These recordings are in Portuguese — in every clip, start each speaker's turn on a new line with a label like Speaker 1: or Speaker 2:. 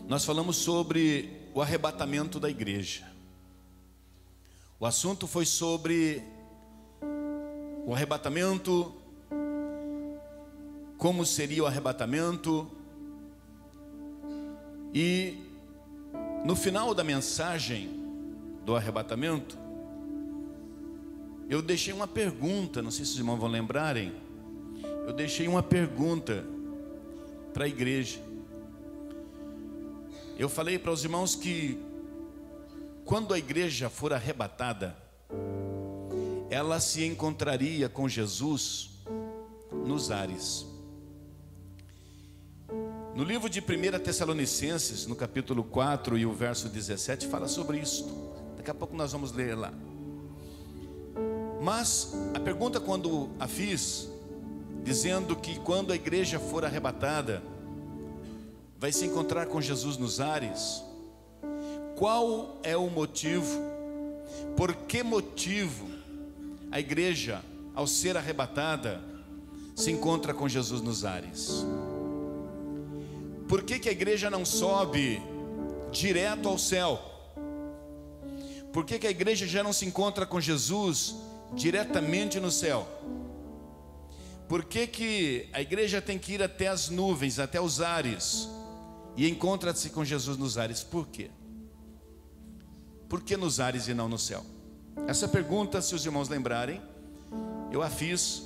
Speaker 1: nós falamos sobre o arrebatamento da igreja. O assunto foi sobre o arrebatamento, como seria o arrebatamento, e no final da mensagem do arrebatamento, eu deixei uma pergunta, não sei se os irmãos vão lembrarem, eu deixei uma pergunta para a igreja. Eu falei para os irmãos que quando a igreja for arrebatada, ela se encontraria com Jesus nos ares. No livro de 1 Tessalonicenses, no capítulo 4 e o verso 17, fala sobre isso. Daqui a pouco nós vamos ler lá. Mas a pergunta, quando a fiz, dizendo que quando a igreja for arrebatada, vai se encontrar com Jesus nos ares, qual é o motivo? Por que motivo a igreja, ao ser arrebatada, se encontra com Jesus nos ares? Por que a igreja não sobe direto ao céu? Por que a igreja já não se encontra com Jesus diretamente no céu? Por que a igreja tem que ir até as nuvens, até os ares, e encontra-se com Jesus nos ares? Por quê? Por que nos ares e não no céu? Essa pergunta, se os irmãos lembrarem, eu a fiz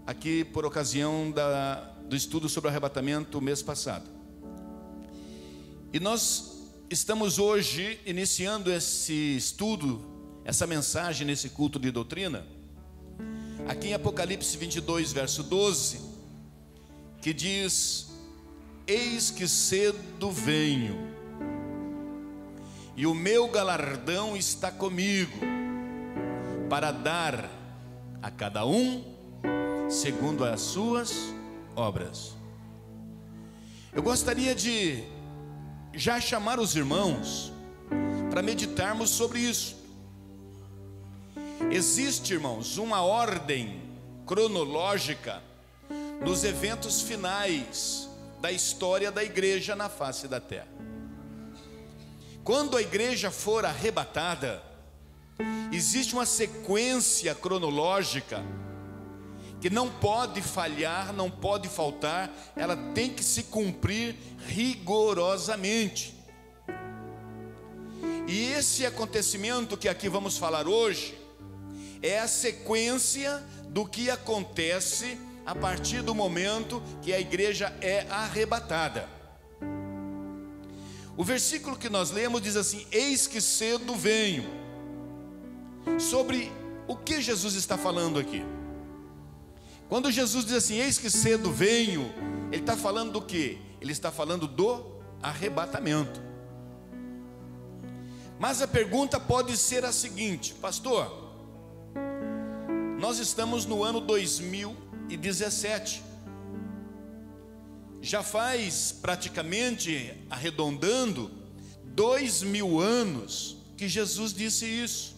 Speaker 1: aqui por ocasião do estudo sobre o arrebatamento mês passado. E nós estamos hoje iniciando esse estudo, essa mensagem nesse culto de doutrina, aqui em Apocalipse 22, verso 12, que diz: eis que cedo venho, e o meu galardão está comigo, para dar a cada um segundo as suas obras. Eu gostaria de já chamar os irmãos para meditarmos sobre isso. Existe, irmãos, uma ordem cronológica nos eventos finais da história da igreja na face da terra. Quando a igreja for arrebatada, existe uma sequência cronológica que não pode falhar, não pode faltar, ela tem que se cumprir rigorosamente. E esse acontecimento que aqui vamos falar hoje é a sequência do que acontece a partir do momento que a igreja é arrebatada. O versículo que nós lemos diz assim: eis que cedo venho. Sobre o que Jesus está falando aqui? Quando Jesus diz assim, eis que cedo venho, ele está falando do quê? Ele está falando do arrebatamento. Mas a pergunta pode ser a seguinte: pastor, nós estamos no ano 2017. Já faz praticamente, arredondando, 2000 anos que Jesus disse isso.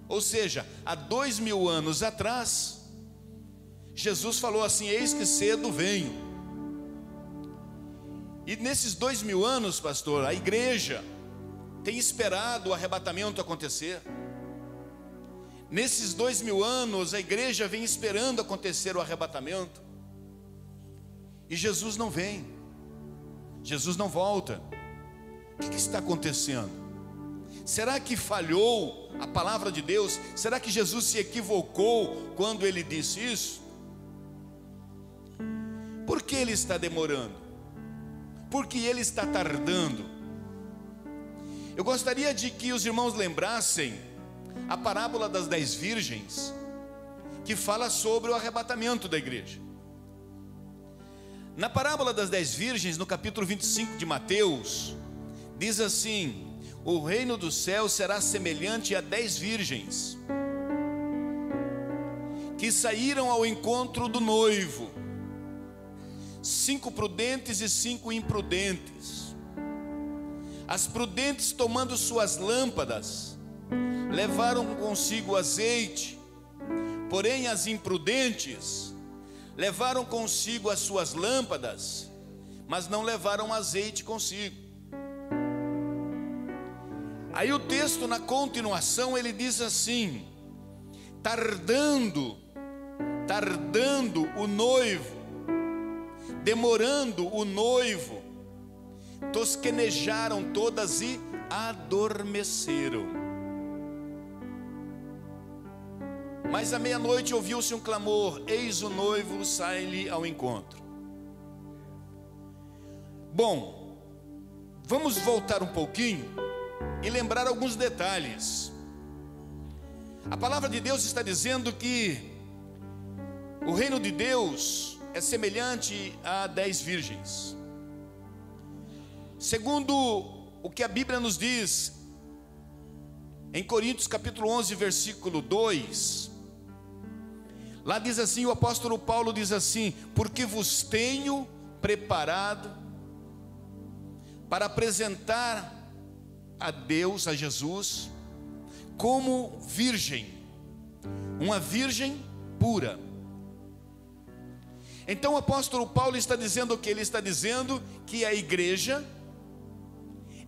Speaker 1: Ou seja, há 2000 anos atrás, Jesus falou assim: eis que cedo venho. E nesses 2000 anos, pastor, a igreja tem esperado o arrebatamento acontecer. Nesses 2000 anos, a igreja vem esperando acontecer o arrebatamento. E Jesus não vem, Jesus não volta. O que está acontecendo? Será que falhou a palavra de Deus? Será que Jesus se equivocou quando ele disse isso? Por que ele está demorando? Por que ele está tardando? Eu gostaria de que os irmãos lembrassem a parábola das 10 virgens, que fala sobre o arrebatamento da igreja. Na parábola das 10 virgens, no capítulo 25 de Mateus, diz assim: o reino dos céus será semelhante a 10 virgens que saíram ao encontro do noivo, 5 prudentes e 5 imprudentes. As prudentes, tomando suas lâmpadas, levaram consigo azeite, porém as imprudentes levaram consigo as suas lâmpadas, mas não levaram azeite consigo. Aí o texto, na continuação, ele diz assim: tardando o noivo, demorando o noivo, tosquenejaram todas e adormeceram. Mas à meia-noite ouviu-se um clamor: eis o noivo, sai-lhe ao encontro. Bom, vamos voltar um pouquinho e lembrar alguns detalhes. A palavra de Deus está dizendo que o reino de Deus é semelhante a 10 virgens. Segundo o que a Bíblia nos diz, em Coríntios capítulo 11, versículo 2, lá diz assim, o apóstolo Paulo diz assim: porque vos tenho preparado para apresentar a Deus, a Jesus, como virgem, uma virgem pura. Então o apóstolo Paulo está dizendo o que? Ele está dizendo que a igreja,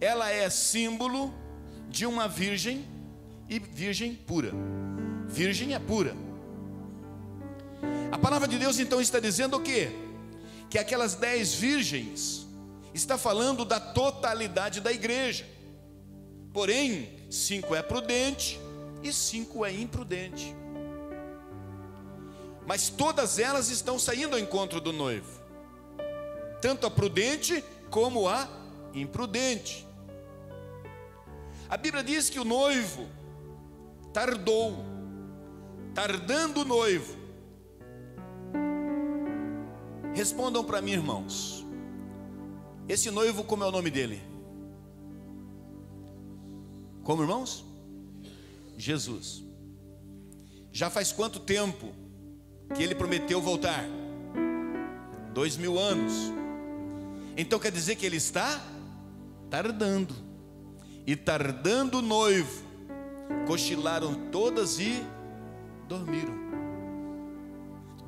Speaker 1: ela é símbolo de uma virgem, e virgem pura. Virgem é pura. A palavra de Deus então está dizendo o quê? Que aquelas 10 virgens está falando da totalidade da igreja. Porém, 5 é prudente e 5 é imprudente. Mas todas elas estão saindo ao encontro do noivo, tanto a prudente como a imprudente. A Bíblia diz que o noivo tardou. Tardando o noivo. Respondam para mim, irmãos, esse noivo, como é o nome dele? Como, irmãos? Jesus. Já faz quanto tempo que ele prometeu voltar? 2000 anos. Então quer dizer que ele está tardando. E tardando o noivo, cochilaram todas e dormiram.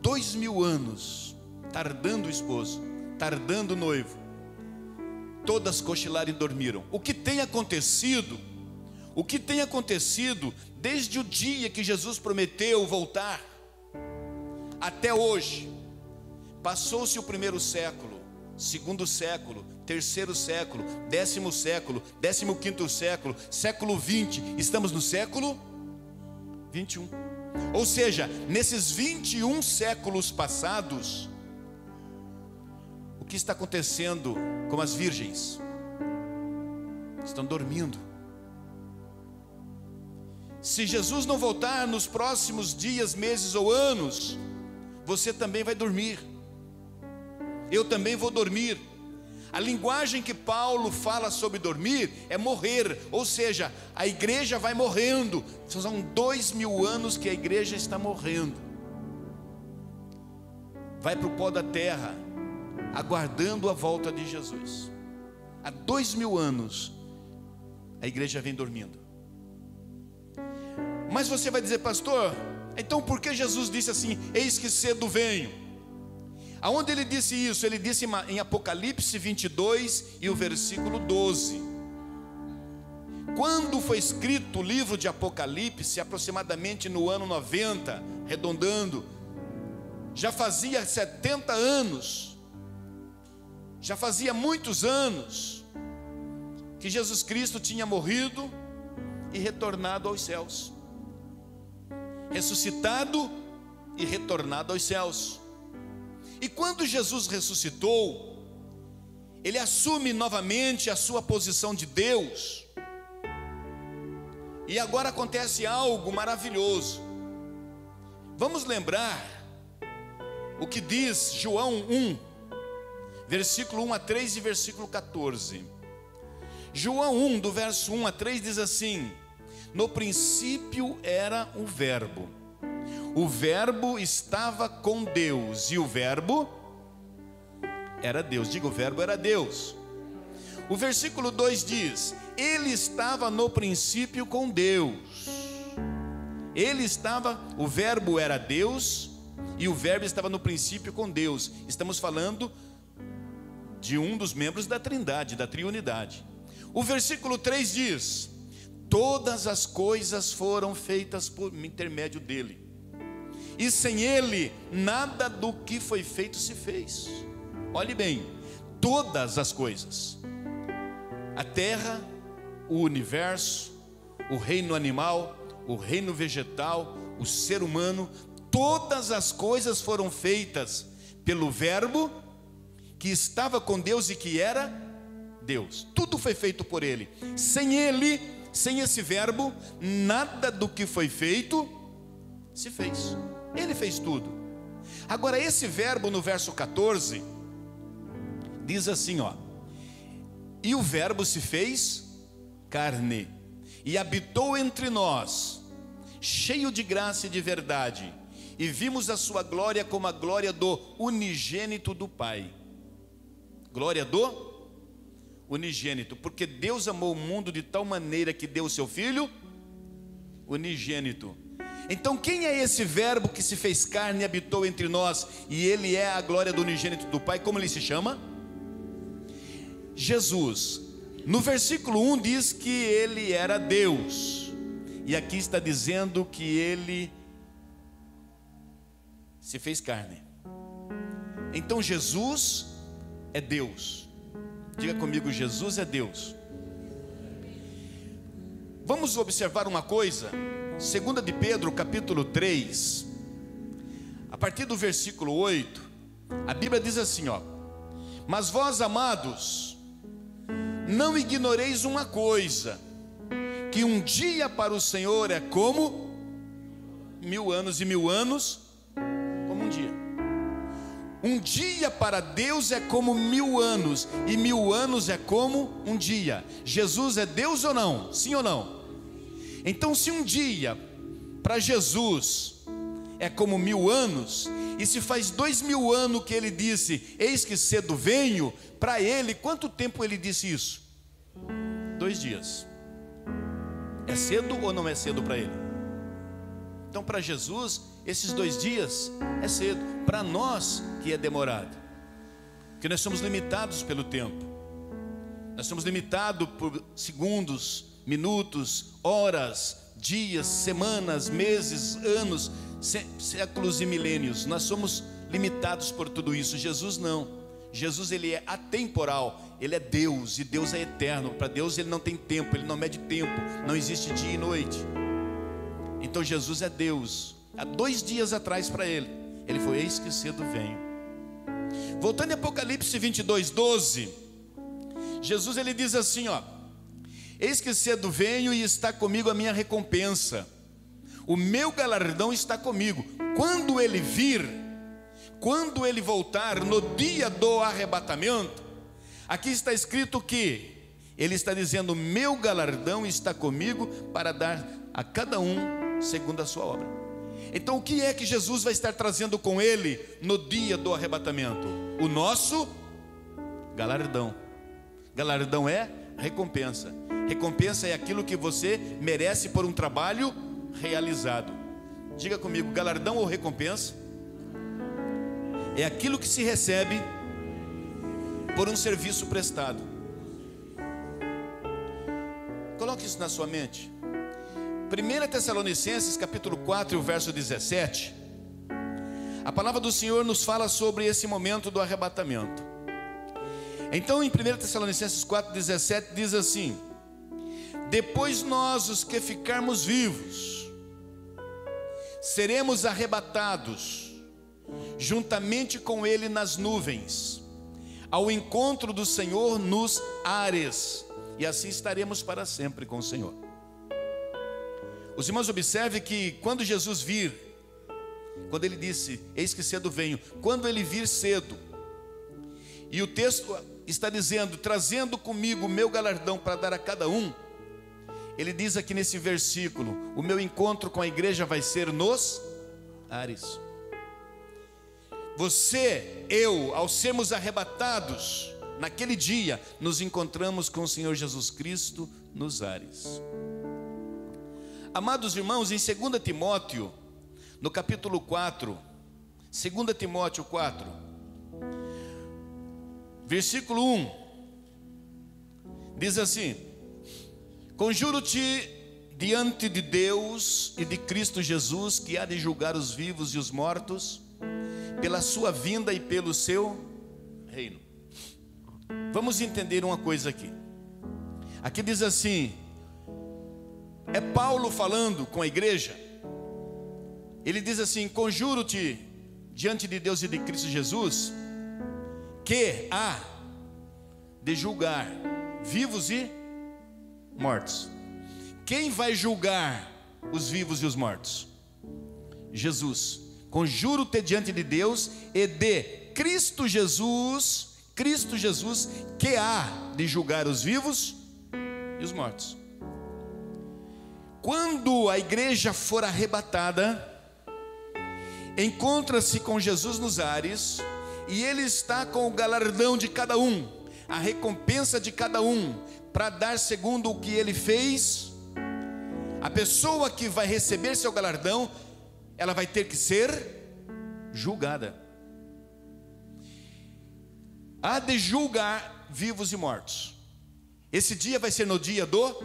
Speaker 1: 2000 anos, tardando o esposo, tardando o noivo, todas cochilaram e dormiram. O que tem acontecido? O que tem acontecido desde o dia que Jesus prometeu voltar até hoje? Passou-se o primeiro século, segundo século, terceiro século, 10º século, 15º século, século 20, estamos no século 21. Ou seja, nesses 21 séculos passados, o que está acontecendo com as virgens? Estão dormindo. Se Jesus não voltar nos próximos dias, meses ou anos, você também vai dormir. Eu também vou dormir. A linguagem que Paulo fala sobre dormir é morrer, ou seja, a igreja vai morrendo. São 2000 anos que a igreja está morrendo. Vai para o pó da terra, aguardando a volta de Jesus. Há 2000 anos a igreja vem dormindo. Mas você vai dizer, pastor, então por que Jesus disse assim, eis que cedo venho? Aonde ele disse isso? Ele disse em Apocalipse 22 e o versículo 12. Quando foi escrito o livro de Apocalipse, aproximadamente no ano 90, arredondando, já fazia 70 anos, já fazia muitos anos, que Jesus Cristo tinha morrido e retornado aos céus. Ressuscitado e retornado aos céus. E quando Jesus ressuscitou, ele assume novamente a sua posição de Deus. E agora acontece algo maravilhoso. Vamos lembrar o que diz João 1, versículo 1 a 3 e versículo 14. João 1, do verso 1 a 3 diz assim: no princípio era o Verbo estava com Deus, e o Verbo era Deus. Diga, o Verbo era Deus. O versículo 2 diz: ele estava no princípio com Deus. O Verbo era Deus, e o Verbo estava no princípio com Deus. Estamos falando de um dos membros da Trindade, da Triunidade. O versículo 3 diz: todas as coisas foram feitas por intermédio dele, e sem ele nada do que foi feito se fez. Olhe bem, todas as coisas: a terra, o universo, o reino animal, o reino vegetal, o ser humano, todas as coisas foram feitas pelo Verbo que estava com Deus e que era Deus. Tudo foi feito por ele. Sem ele, sem esse Verbo, nada do que foi feito se fez. Ele fez tudo. Agora esse Verbo no verso 14 diz assim, ó: e o Verbo se fez carne e habitou entre nós, cheio de graça e de verdade, e vimos a sua glória como a glória do unigênito do Pai. Glória do unigênito, porque Deus amou o mundo de tal maneira que deu o seu Filho unigênito. Então quem é esse Verbo que se fez carne e habitou entre nós, e ele é a glória do unigênito do Pai? Como ele se chama? Jesus. No versículo 1 diz que ele era Deus, e aqui está dizendo que ele se fez carne. Então Jesus é Deus. Diga comigo: Jesus é Deus. Vamos observar uma coisa. 2 de Pedro, capítulo 3, a partir do versículo 8, a Bíblia diz assim, ó: mas vós, amados, não ignoreis uma coisa, que um dia para o Senhor é como 1000 anos, e 1000 anos como um dia. Um dia para Deus é como 1000 anos, e 1000 anos é como um dia. Jesus é Deus ou não? Sim ou não? Então, se um dia para Jesus é como 1000 anos, e se faz 2000 anos que ele disse: eis que cedo venho, para ele, quanto tempo ele disse isso? 2 dias. É cedo ou não é cedo para ele? Então, para Jesus, esses 2 dias é cedo. Para nós que é demorado, porque nós somos limitados pelo tempo. Nós somos limitados por segundos, minutos, horas, dias, semanas, meses, anos, séculos e milênios. Nós somos limitados por tudo isso. Jesus não. Jesus, ele é atemporal, ele é Deus, e Deus é eterno. Para Deus ele não tem tempo, ele não mede tempo, não existe dia e noite. Então Jesus é Deus. Há 2 dias atrás para ele foi: eis que cedo venho. Voltando em Apocalipse 22, 12, Jesus ele diz assim, ó: eis que cedo venho e está comigo a minha recompensa, o meu galardão está comigo. Quando ele vir, quando ele voltar no dia do arrebatamento, aqui está escrito que ele está dizendo: meu galardão está comigo para dar a cada um segundo a sua obra. Então o que é que Jesus vai estar trazendo com ele no dia do arrebatamento? O nosso galardão. Galardão é recompensa. Recompensa é aquilo que você merece por um trabalho realizado. Diga comigo: galardão ou recompensa é aquilo que se recebe por um serviço prestado. Coloque isso na sua mente. 1 Tessalonicenses capítulo 4, verso 17. A palavra do Senhor nos fala sobre esse momento do arrebatamento. Então em 1 Tessalonicenses 4, 17 diz assim: depois nós, os que ficarmos vivos, seremos arrebatados juntamente com ele nas nuvens, ao encontro do Senhor nos ares, e assim estaremos para sempre com o Senhor. Os irmãos observem que quando Jesus vir, quando ele disse: eis que cedo venho, quando ele vir cedo, e o texto está dizendo: trazendo comigo o meu galardão para dar a cada um, ele diz aqui nesse versículo: o meu encontro com a igreja vai ser nos ares. Você, eu, ao sermos arrebatados, naquele dia, nos encontramos com o Senhor Jesus Cristo nos ares. Amados irmãos, em 2 Timóteo, no capítulo 4, 2 Timóteo 4, versículo 1, diz assim: conjuro-te diante de Deus e de Cristo Jesus, que há de julgar os vivos e os mortos, pela sua vinda e pelo seu reino. Vamos entender uma coisa aqui. Aqui diz assim, é Paulo falando com a igreja. Ele diz assim: conjuro-te diante de Deus e de Cristo Jesus, que há de julgar vivos e mortos. Quem vai julgar os vivos e os mortos? Jesus. Conjuro-te diante de Deus e de Cristo Jesus, que há de julgar os vivos e os mortos. Quando a igreja for arrebatada, encontra-se com Jesus nos ares, e Ele está com o galardão de cada um, a recompensa de cada um, para dar segundo o que ele fez. A pessoa que vai receber seu galardão, ela vai ter que ser julgada. Há de julgar vivos e mortos. Esse dia vai ser no dia do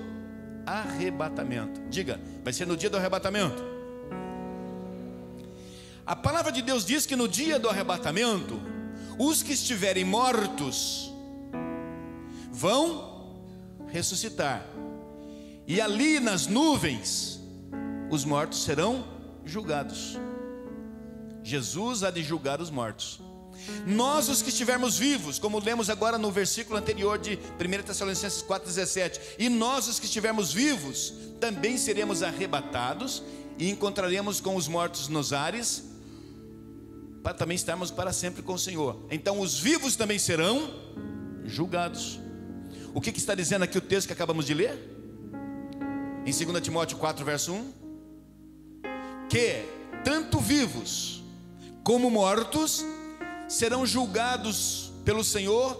Speaker 1: arrebatamento. Diga, vai ser no dia do arrebatamento. A palavra de Deus diz que no dia do arrebatamento, os que estiverem mortos vão ressuscitar, e ali nas nuvens os mortos serão julgados. Jesus há de julgar os mortos. Nós, os que estivermos vivos, como lemos agora no versículo anterior de 1 Tessalonicenses 4,17, e nós, os que estivermos vivos, também seremos arrebatados e encontraremos com os mortos nos ares, para também estarmos para sempre com o Senhor. Então os vivos também serão julgados. O que está dizendo aqui o texto que acabamos de ler? Em 2 Timóteo 4, verso 1, que tanto vivos como mortos serão julgados pelo Senhor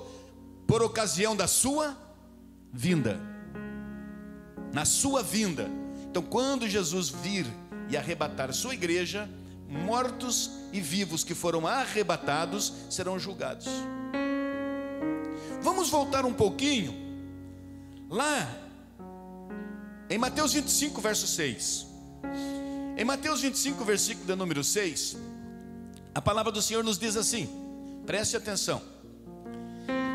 Speaker 1: por ocasião da sua vinda. Na sua vinda. Então, quando Jesus vir e arrebatar a sua igreja, mortos e vivos que foram arrebatados serão julgados. Vamos voltar um pouquinho lá em Mateus 25, verso 6. Em Mateus 25, versículo de número 6, a palavra do Senhor nos diz assim, preste atenção: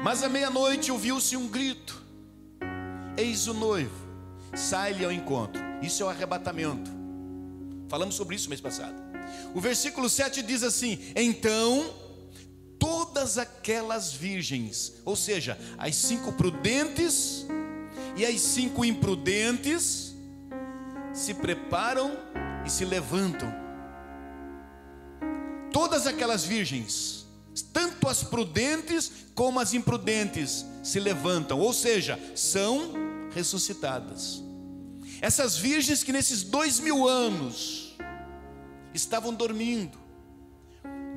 Speaker 1: mas à meia-noite ouviu-se um grito: eis o noivo, sai-lhe ao encontro. Isso é o arrebatamento. Falamos sobre isso mês passado. O versículo 7 diz assim: então todas aquelas virgens, ou seja, as 5 prudentes e as 5 imprudentes, se preparam e se levantam. Todas aquelas virgens, tanto as prudentes como as imprudentes, se levantam, ou seja, são ressuscitadas. Essas virgens que nesses 2000 anos estavam dormindo,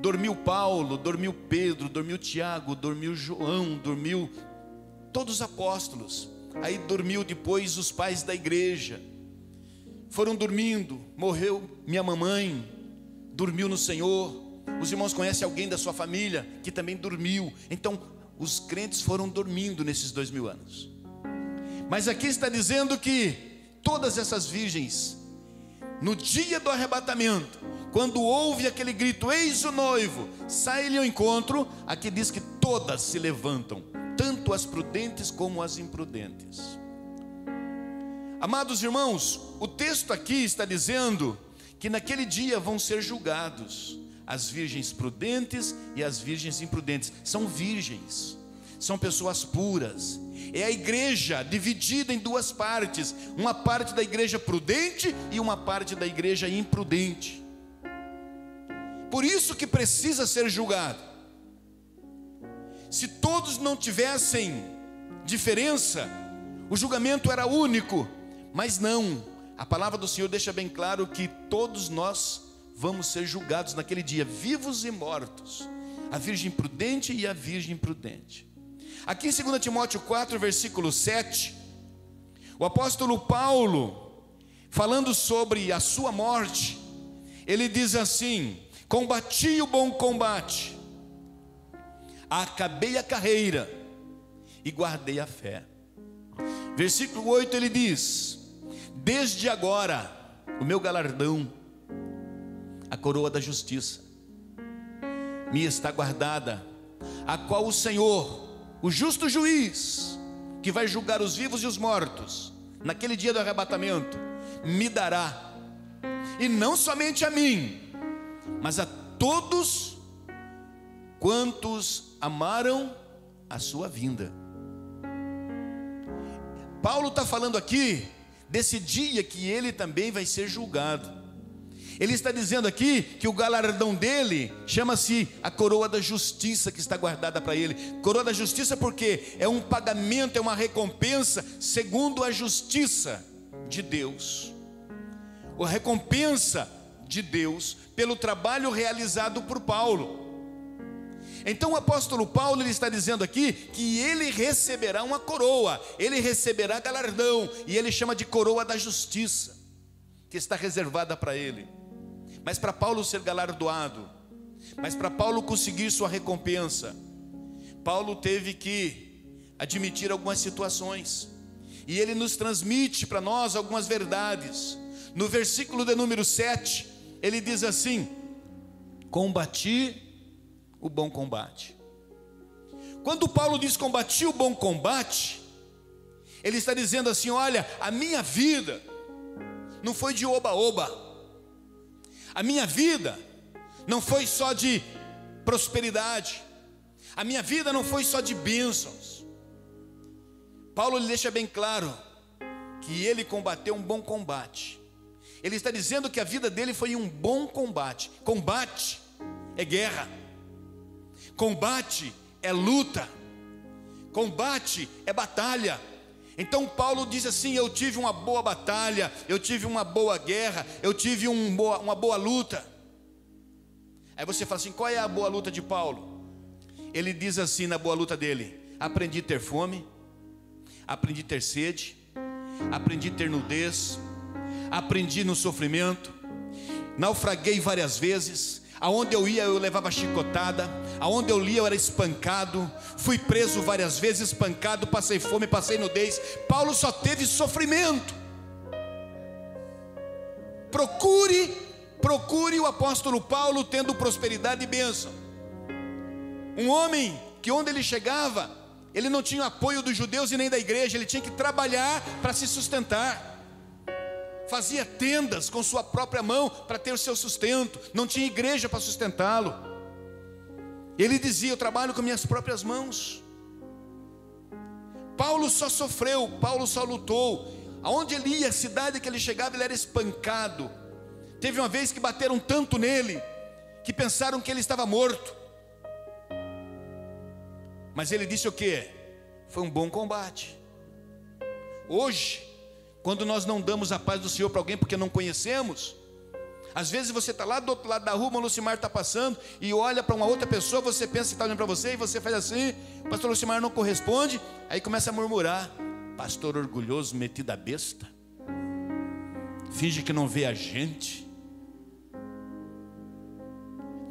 Speaker 1: dormiu Paulo, dormiu Pedro, dormiu Tiago, dormiu João, dormiu todos os apóstolos, aí dormiu depois os pais da igreja, foram dormindo. Morreu minha mamãe, dormiu no Senhor. Os irmãos conhecem alguém da sua família que também dormiu. Então os crentes foram dormindo nesses 2000 anos. Mas aqui está dizendo que todas essas virgens, no dia do arrebatamento, quando houve aquele grito: eis o noivo, sai-lhe ao encontro, aqui diz que todas se levantam, tanto as prudentes como as imprudentes. Amados irmãos, o texto aqui está dizendo que naquele dia vão ser julgados as virgens prudentes e as virgens imprudentes. São virgens, são pessoas puras. É a igreja dividida em 2 partes, uma parte da igreja prudente e uma parte da igreja imprudente. Por isso que precisa ser julgado. Se todos não tivessem diferença, o julgamento era único. Mas não, a palavra do Senhor deixa bem claro que todos nós vamos ser julgados naquele dia, vivos e mortos, a virgem prudente e a virgem imprudente. Aqui em 2 Timóteo 4, versículo 7, o apóstolo Paulo, falando sobre a sua morte, ele diz assim: combati o bom combate, acabei a carreira e guardei a fé. Versículo 8 ele diz: desde agora o meu galardão, a coroa da justiça, me está guardada, a qual o Senhor, o justo juiz, que vai julgar os vivos e os mortos, naquele dia do arrebatamento, me dará, e não somente a mim, mas a todos quantos amaram a sua vinda. Paulo está falando aqui desse dia que ele também vai ser julgado. Ele está dizendo aqui que o galardão dele chama-se a coroa da justiça, que está guardada para ele. Coroa da justiça porque é um pagamento, é uma recompensa segundo a justiça de Deus. A recompensa de Deus pelo trabalho realizado por Paulo. Então o apóstolo Paulo, ele está dizendo aqui que ele receberá uma coroa, ele receberá galardão, e ele chama de coroa da justiça, que está reservada para ele. Mas para Paulo ser galardoado, mas para Paulo conseguir sua recompensa, Paulo teve que admitir algumas situações, e ele nos transmite para nós algumas verdades. No versículo de número 7, ele diz assim: combati o bom combate. Quando Paulo diz combati o bom combate, ele está dizendo assim: olha, a minha vida não foi de oba-oba, a minha vida não foi só de prosperidade, a minha vida não foi só de bênçãos. Paulo lhe deixa bem claro que ele combateu um bom combate. Ele está dizendo que a vida dele foi um bom combate. Combate é guerra, combate é luta, combate é batalha. Então Paulo diz assim: eu tive uma boa batalha, eu tive uma boa guerra, eu tive uma boa luta. Aí você fala assim: qual é a boa luta de Paulo? Ele diz assim na boa luta dele: aprendi a ter fome, aprendi a ter sede, aprendi a ter nudez, aprendi no sofrimento, naufraguei várias vezes, aonde eu ia eu levava chicotada, aonde eu lia eu era espancado, fui preso várias vezes, espancado, passei fome, passei nudez. Paulo só teve sofrimento. Procure o apóstolo Paulo tendo prosperidade e bênção. Um homem que onde ele chegava, ele não tinha apoio dos judeus e nem da igreja, ele tinha que trabalhar para se sustentar. Fazia tendas com sua própria mão para ter o seu sustento, não tinha igreja para sustentá-lo. Ele dizia: eu trabalho com minhas próprias mãos. Paulo só sofreu, Paulo só lutou. Aonde ele ia, a cidade que ele chegava, ele era espancado. Teve uma vez que bateram tanto nele, que pensaram que ele estava morto. Mas ele disse o quê? Foi um bom combate. Hoje, quando nós não damos a paz do Senhor para alguém porque não conhecemos, às vezes você está lá do outro lado da rua, o Lucimar está passando e olha para uma outra pessoa, você pensa que está olhando para você e você faz assim, o pastor Lucimar não corresponde, aí começa a murmurar: pastor orgulhoso, metido a besta, finge que não vê a gente.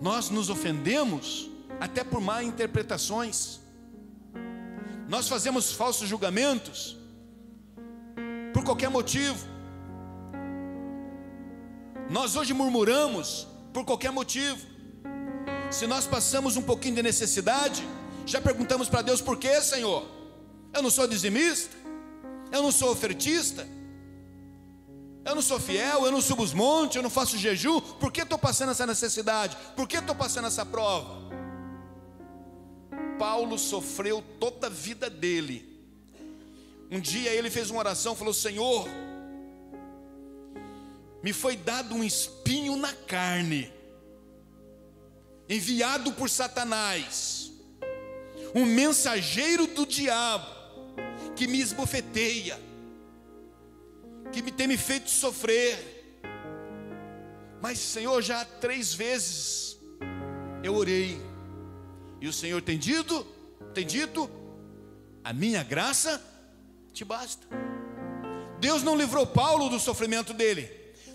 Speaker 1: Nós nos ofendemos até por má interpretações, nós fazemos falsos julgamentos por qualquer motivo. Nós hoje murmuramos por qualquer motivo. Se nós passamos um pouquinho de necessidade, já perguntamos para Deus: por que, Senhor? Eu não sou dizimista, eu não sou ofertista, eu não sou fiel, eu não subo os montes, eu não faço jejum. Por que estou passando essa necessidade? Por que estou passando essa prova? Paulo sofreu toda a vida dele. Um dia ele fez uma oração, falou: Senhor, me foi dado um espinho na carne, enviado por Satanás, um mensageiro do diabo, que me esbofeteia, que tem me feito sofrer. Mas Senhor, já 3 vezes eu orei, e o Senhor tem dito, a minha graça te basta. Deus não livrou Paulo do sofrimento dele,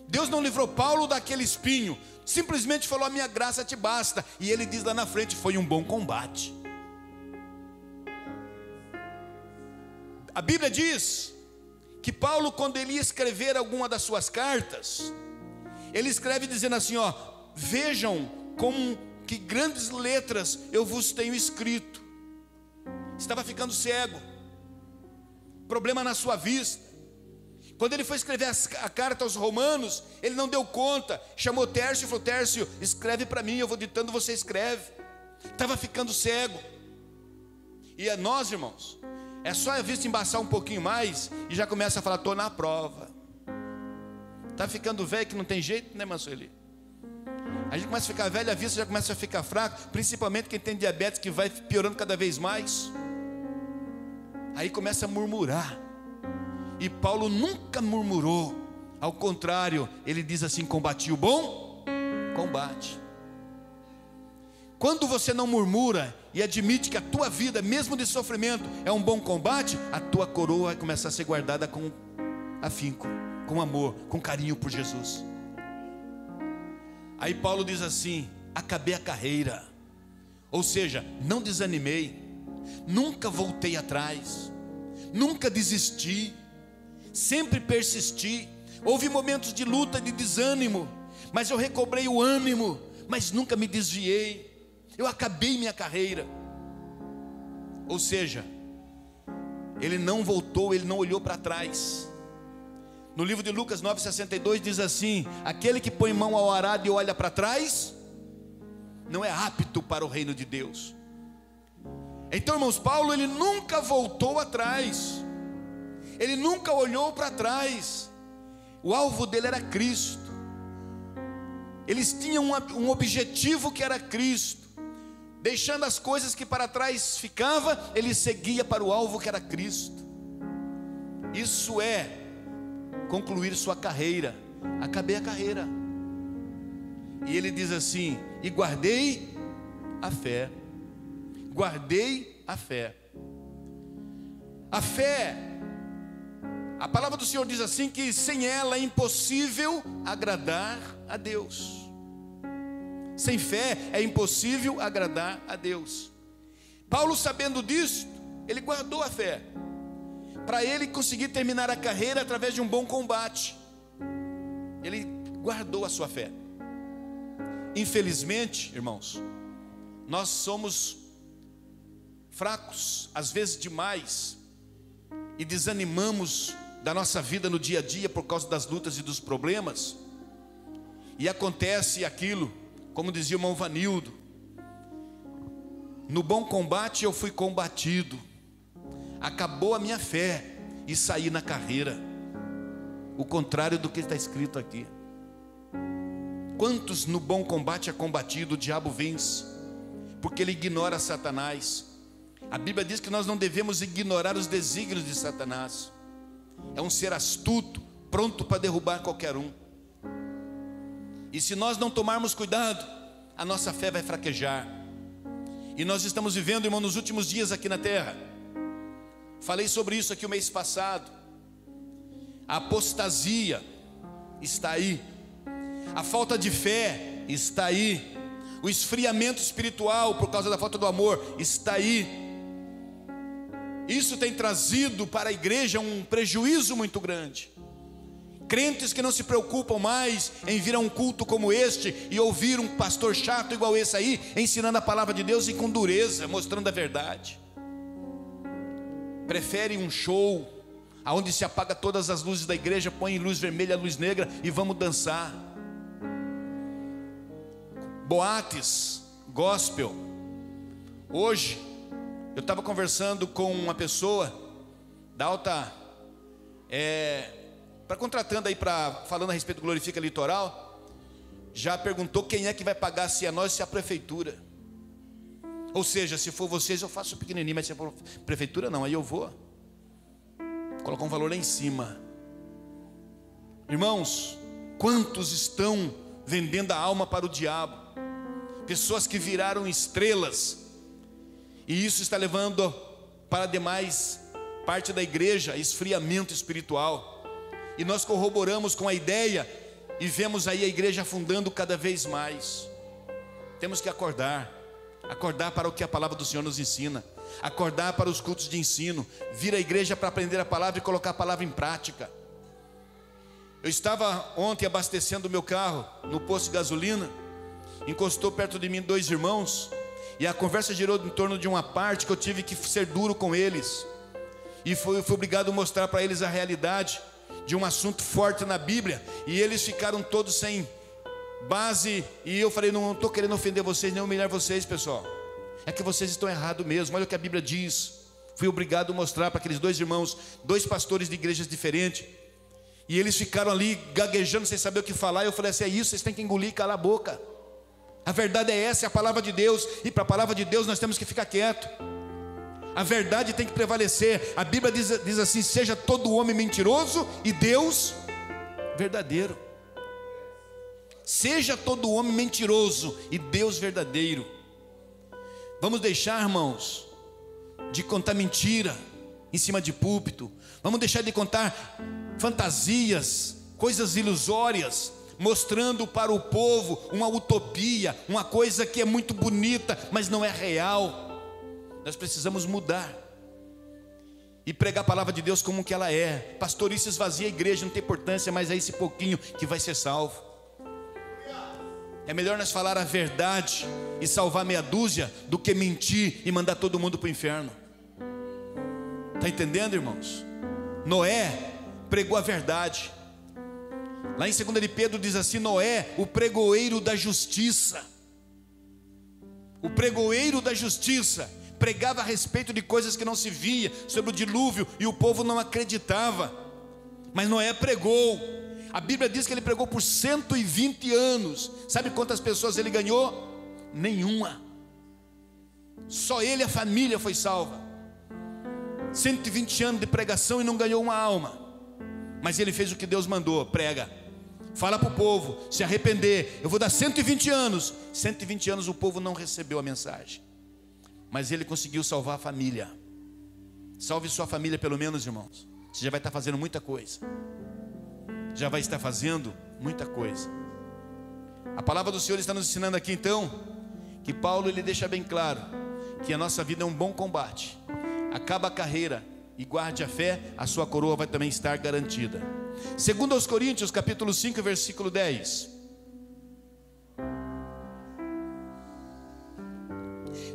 Speaker 1: Deus não livrou Paulo daquele espinho, simplesmente falou: a minha graça te basta. E ele diz lá na frente: foi um bom combate. A Bíblia diz que Paulo, quando ele ia escrever alguma das suas cartas, ele escreve dizendo assim, ó: vejam como que grandes letras eu vos tenho escrito. Estava ficando cego, problema na sua vista. Quando ele foi escrever a carta aos Romanos, ele não deu conta, chamou Tércio e falou: Tércio, escreve para mim, eu vou ditando, você escreve. Estava ficando cego. E a nós, irmãos, é só a vista embaçar um pouquinho mais e já começa a falar: estou na prova. Está ficando velho que não tem jeito, né, Mansueli? A gente começa a ficar velho, a vista já começa a ficar fraca, principalmente quem tem diabetes, que vai piorando cada vez mais. Aí começa a murmurar. E Paulo nunca murmurou, ao contrário, ele diz assim: combati o bom combate. Quando você não murmura e admite que a tua vida, mesmo de sofrimento, é um bom combate, a tua coroa vai começar a ser guardada com afinco, com amor, com carinho por Jesus. Aí Paulo diz assim: acabei a carreira, ou seja, não desanimei, nunca voltei atrás, nunca desisti, sempre persisti. Houve momentos de luta, de desânimo, mas eu recobrei o ânimo, mas nunca me desviei. Eu acabei minha carreira. Ou seja, ele não voltou, ele não olhou para trás. No livro de Lucas 9,62 diz assim: aquele que põe mão ao arado e olha para trás, não é apto para o reino de Deus. Então, irmãos, Paulo, ele nunca voltou atrás, ele nunca olhou para trás. O alvo dele era Cristo. Eles tinham um objetivo que era Cristo. Deixando as coisas que para trás ficava, ele seguia para o alvo que era Cristo. Isso é concluir sua carreira. Acabei a carreira. E ele diz assim: e guardei a fé. Guardei a fé. A fé, a palavra do Senhor diz assim, que sem ela é impossível agradar a Deus. Sem fé é impossível agradar a Deus. Paulo, sabendo disso, ele guardou a fé, para ele conseguir terminar a carreira através de um bom combate. Ele guardou a sua fé. Infelizmente, irmãos, nós somos fracos, às vezes demais, e desanimamos da nossa vida no dia a dia por causa das lutas e dos problemas. E acontece aquilo, como dizia o irmão Vanildo: no bom combate eu fui combatido, acabou a minha fé e saí na carreira. O contrário do que está escrito aqui. Quantos no bom combate é combatido, o diabo vence, porque ele ignora Satanás. A Bíblia diz que nós não devemos ignorar os desígnios de Satanás. É um ser astuto, pronto para derrubar qualquer um. E se nós não tomarmos cuidado, a nossa fé vai fraquejar. E nós estamos vivendo, irmão, nos últimos dias aqui na terra. Falei sobre isso aqui o mês passado. A apostasia está aí. A falta de fé está aí. O esfriamento espiritual por causa da falta do amor está aí. Isso tem trazido para a igreja um prejuízo muito grande. Crentes que não se preocupam mais em vir a um culto como este e ouvir um pastor chato igual esse aí, ensinando a palavra de Deus e com dureza, mostrando a verdade. Preferem um show onde se apaga todas as luzes da igreja, põe luz vermelha, luz negra e vamos dançar. Boates, gospel. Hoje eu estava conversando com uma pessoa da alta, contratando aí, falando a respeito do Glorifica Litoral. Já perguntou quem é que vai pagar, se é nós, se é a prefeitura. Ou seja, se for vocês eu faço pequenininho, mas se for prefeitura não, aí eu vou colocar um valor lá em cima. Irmãos, quantos estão vendendo a alma para o diabo? Pessoas que viraram estrelas, e isso está levando para demais parte da igreja esfriamento espiritual. E nós corroboramos com a ideia e vemos aí a igreja afundando cada vez mais. Temos que acordar para o que a palavra do Senhor nos ensina. acordar para os cultos de ensino, vir à igreja para aprender a palavra e colocar a palavra em prática. Eu estava ontem abastecendo o meu carro no posto de gasolina, encostou perto de mim 2 irmãos, e a conversa girou em torno de uma parte que eu tive que ser duro com eles, e fui obrigado a mostrar para eles a realidade de um assunto forte na Bíblia, e eles ficaram todos sem base, e eu falei, não estou querendo ofender vocês, nem humilhar vocês, pessoal, é que vocês estão errados mesmo, olha o que a Bíblia diz. Fui obrigado a mostrar para aqueles 2 irmãos, 2 pastores de igrejas diferentes, e eles ficaram ali gaguejando sem saber o que falar. Eu falei assim, é isso, vocês têm que engolir e calar a boca. A verdade é essa, é a palavra de Deus, e para a palavra de Deus nós temos que ficar quieto. A verdade tem que prevalecer. A Bíblia diz assim, seja todo homem mentiroso e Deus verdadeiro. Seja todo homem mentiroso e Deus verdadeiro. Vamos deixar, irmãos, de contar mentira em cima de púlpito. Vamos deixar de contar fantasias, coisas ilusórias, mostrando para o povo uma utopia, uma coisa que é muito bonita, mas não é real. Nós precisamos mudar e pregar a palavra de Deus como que ela é. Pastorice esvazia a igreja, não tem importância, mas é esse pouquinho que vai ser salvo. É melhor nós falar a verdade e salvar meia dúzia do que mentir e mandar todo mundo para o inferno. Está entendendo, irmãos? Noé pregou a verdade. Lá em 2 de Pedro diz assim, Noé, o pregoeiro da justiça. O pregoeiro da justiça pregava a respeito de coisas que não se via, sobre o dilúvio, e o povo não acreditava. Mas Noé pregou. A Bíblia diz que ele pregou por 120 anos. Sabe quantas pessoas ele ganhou? Nenhuma. Só ele e a família foi salva. 120 anos de pregação e não ganhou uma alma. Mas ele fez o que Deus mandou, prega. Fala para o povo, se arrepender. Eu vou dar 120 anos. 120 anos o povo não recebeu a mensagem. Mas ele conseguiu salvar a família. Salve sua família pelo menos, irmãos. Você já vai estar fazendo muita coisa. Já vai estar fazendo muita coisa. A palavra do Senhor está nos ensinando aqui então, que Paulo ele deixa bem claro, que a nossa vida é um bom combate. Acaba a carreira e guarde a fé, a sua coroa vai também estar garantida. Segundo aos Coríntios, capítulo 5, versículo 10.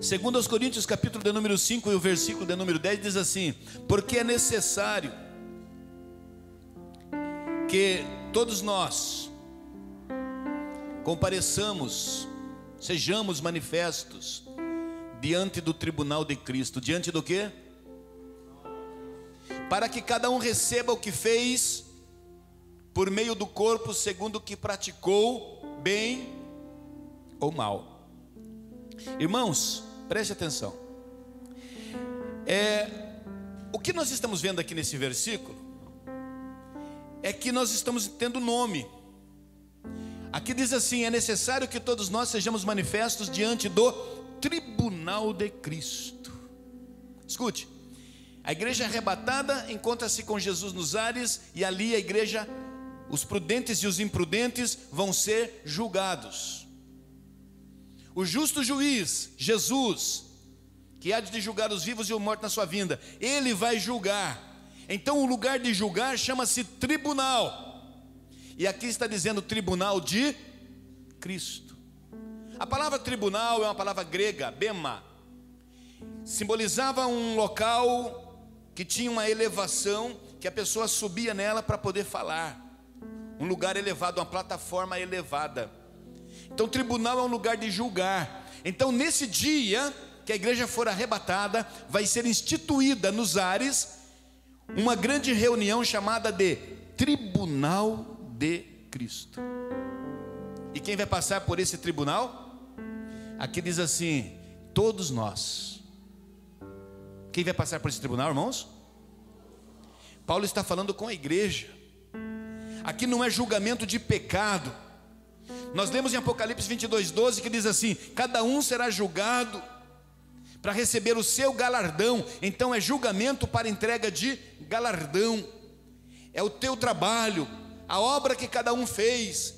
Speaker 1: Segundo aos Coríntios, capítulo de número 5 e o versículo de número 10 diz assim: porque é necessário que todos nós compareçamos, sejamos manifestos diante do tribunal de Cristo. Diante do quê? Para que cada um receba o que fez por meio do corpo, segundo o que praticou, bem ou mal. Irmãos, preste atenção. O que nós estamos vendo aqui nesse versículo é que nós estamos tendo nome. Aqui diz assim: é necessário que todos nós sejamos manifestos diante do tribunal de Cristo. Escute, a igreja arrebatada encontra-se com Jesus nos ares, e ali a igreja, os prudentes e os imprudentes vão ser julgados. O justo juiz, Jesus, que há de julgar os vivos e os mortos na sua vinda, ele vai julgar. Então o lugar de julgar chama-se tribunal. E aqui está dizendo tribunal de Cristo. A palavra tribunal é uma palavra grega, bema. Simbolizava um local que tinha uma elevação, que a pessoa subia nela para poder falar. Um lugar elevado, uma plataforma elevada. Então tribunal é um lugar de julgar. Então nesse dia que a igreja for arrebatada, vai ser instituída nos ares uma grande reunião chamada de Tribunal de Cristo. E quem vai passar por esse tribunal? Aqui diz assim: todos nós. Quem vai passar por esse tribunal, irmãos? Paulo está falando com a igreja. Aqui não é julgamento de pecado. Nós lemos em Apocalipse 22:12 que diz assim: cada um será julgado para receber o seu galardão. Então é julgamento para entrega de galardão. É o teu trabalho, a obra que cada um fez,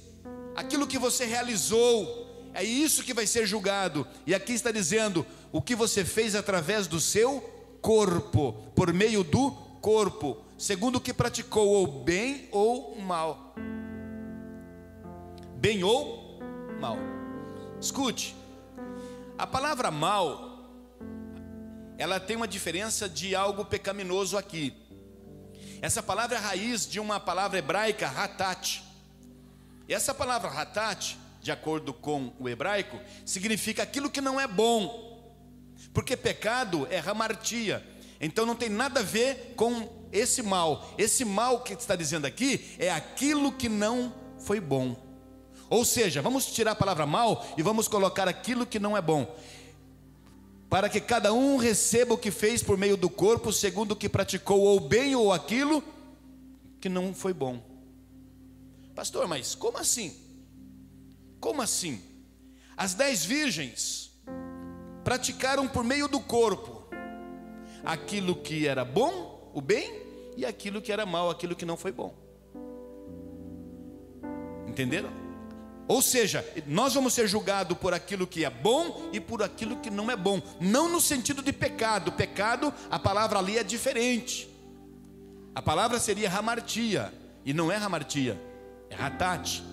Speaker 1: aquilo que você realizou, é isso que vai ser julgado. E aqui está dizendo: o que você fez através do seu corpo, por meio do corpo, segundo o que praticou, ou bem ou mal. Bem ou mal. Escute, a palavra mal, ela tem uma diferença de algo pecaminoso aqui. Essa palavra é a raiz de uma palavra hebraica, hatat. E essa palavra hatat, de acordo com o hebraico, significa aquilo que não é bom. Porque pecado é hamartia. Então não tem nada a ver com esse mal. Esse mal que está dizendo aqui é aquilo que não foi bom. Ou seja, vamos tirar a palavra mal e vamos colocar aquilo que não é bom. Para que cada um receba o que fez por meio do corpo, segundo o que praticou, ou bem ou aquilo que não foi bom. Pastor, mas como assim? Como assim? As 10 virgens praticaram por meio do corpo aquilo que era bom, o bem, e aquilo que era mal, aquilo que não foi bom. Entenderam? Ou seja, nós vamos ser julgados por aquilo que é bom e por aquilo que não é bom. Não no sentido de pecado. Pecado, a palavra ali é diferente. A palavra seria hamartia, e não é hamartia, é hatat.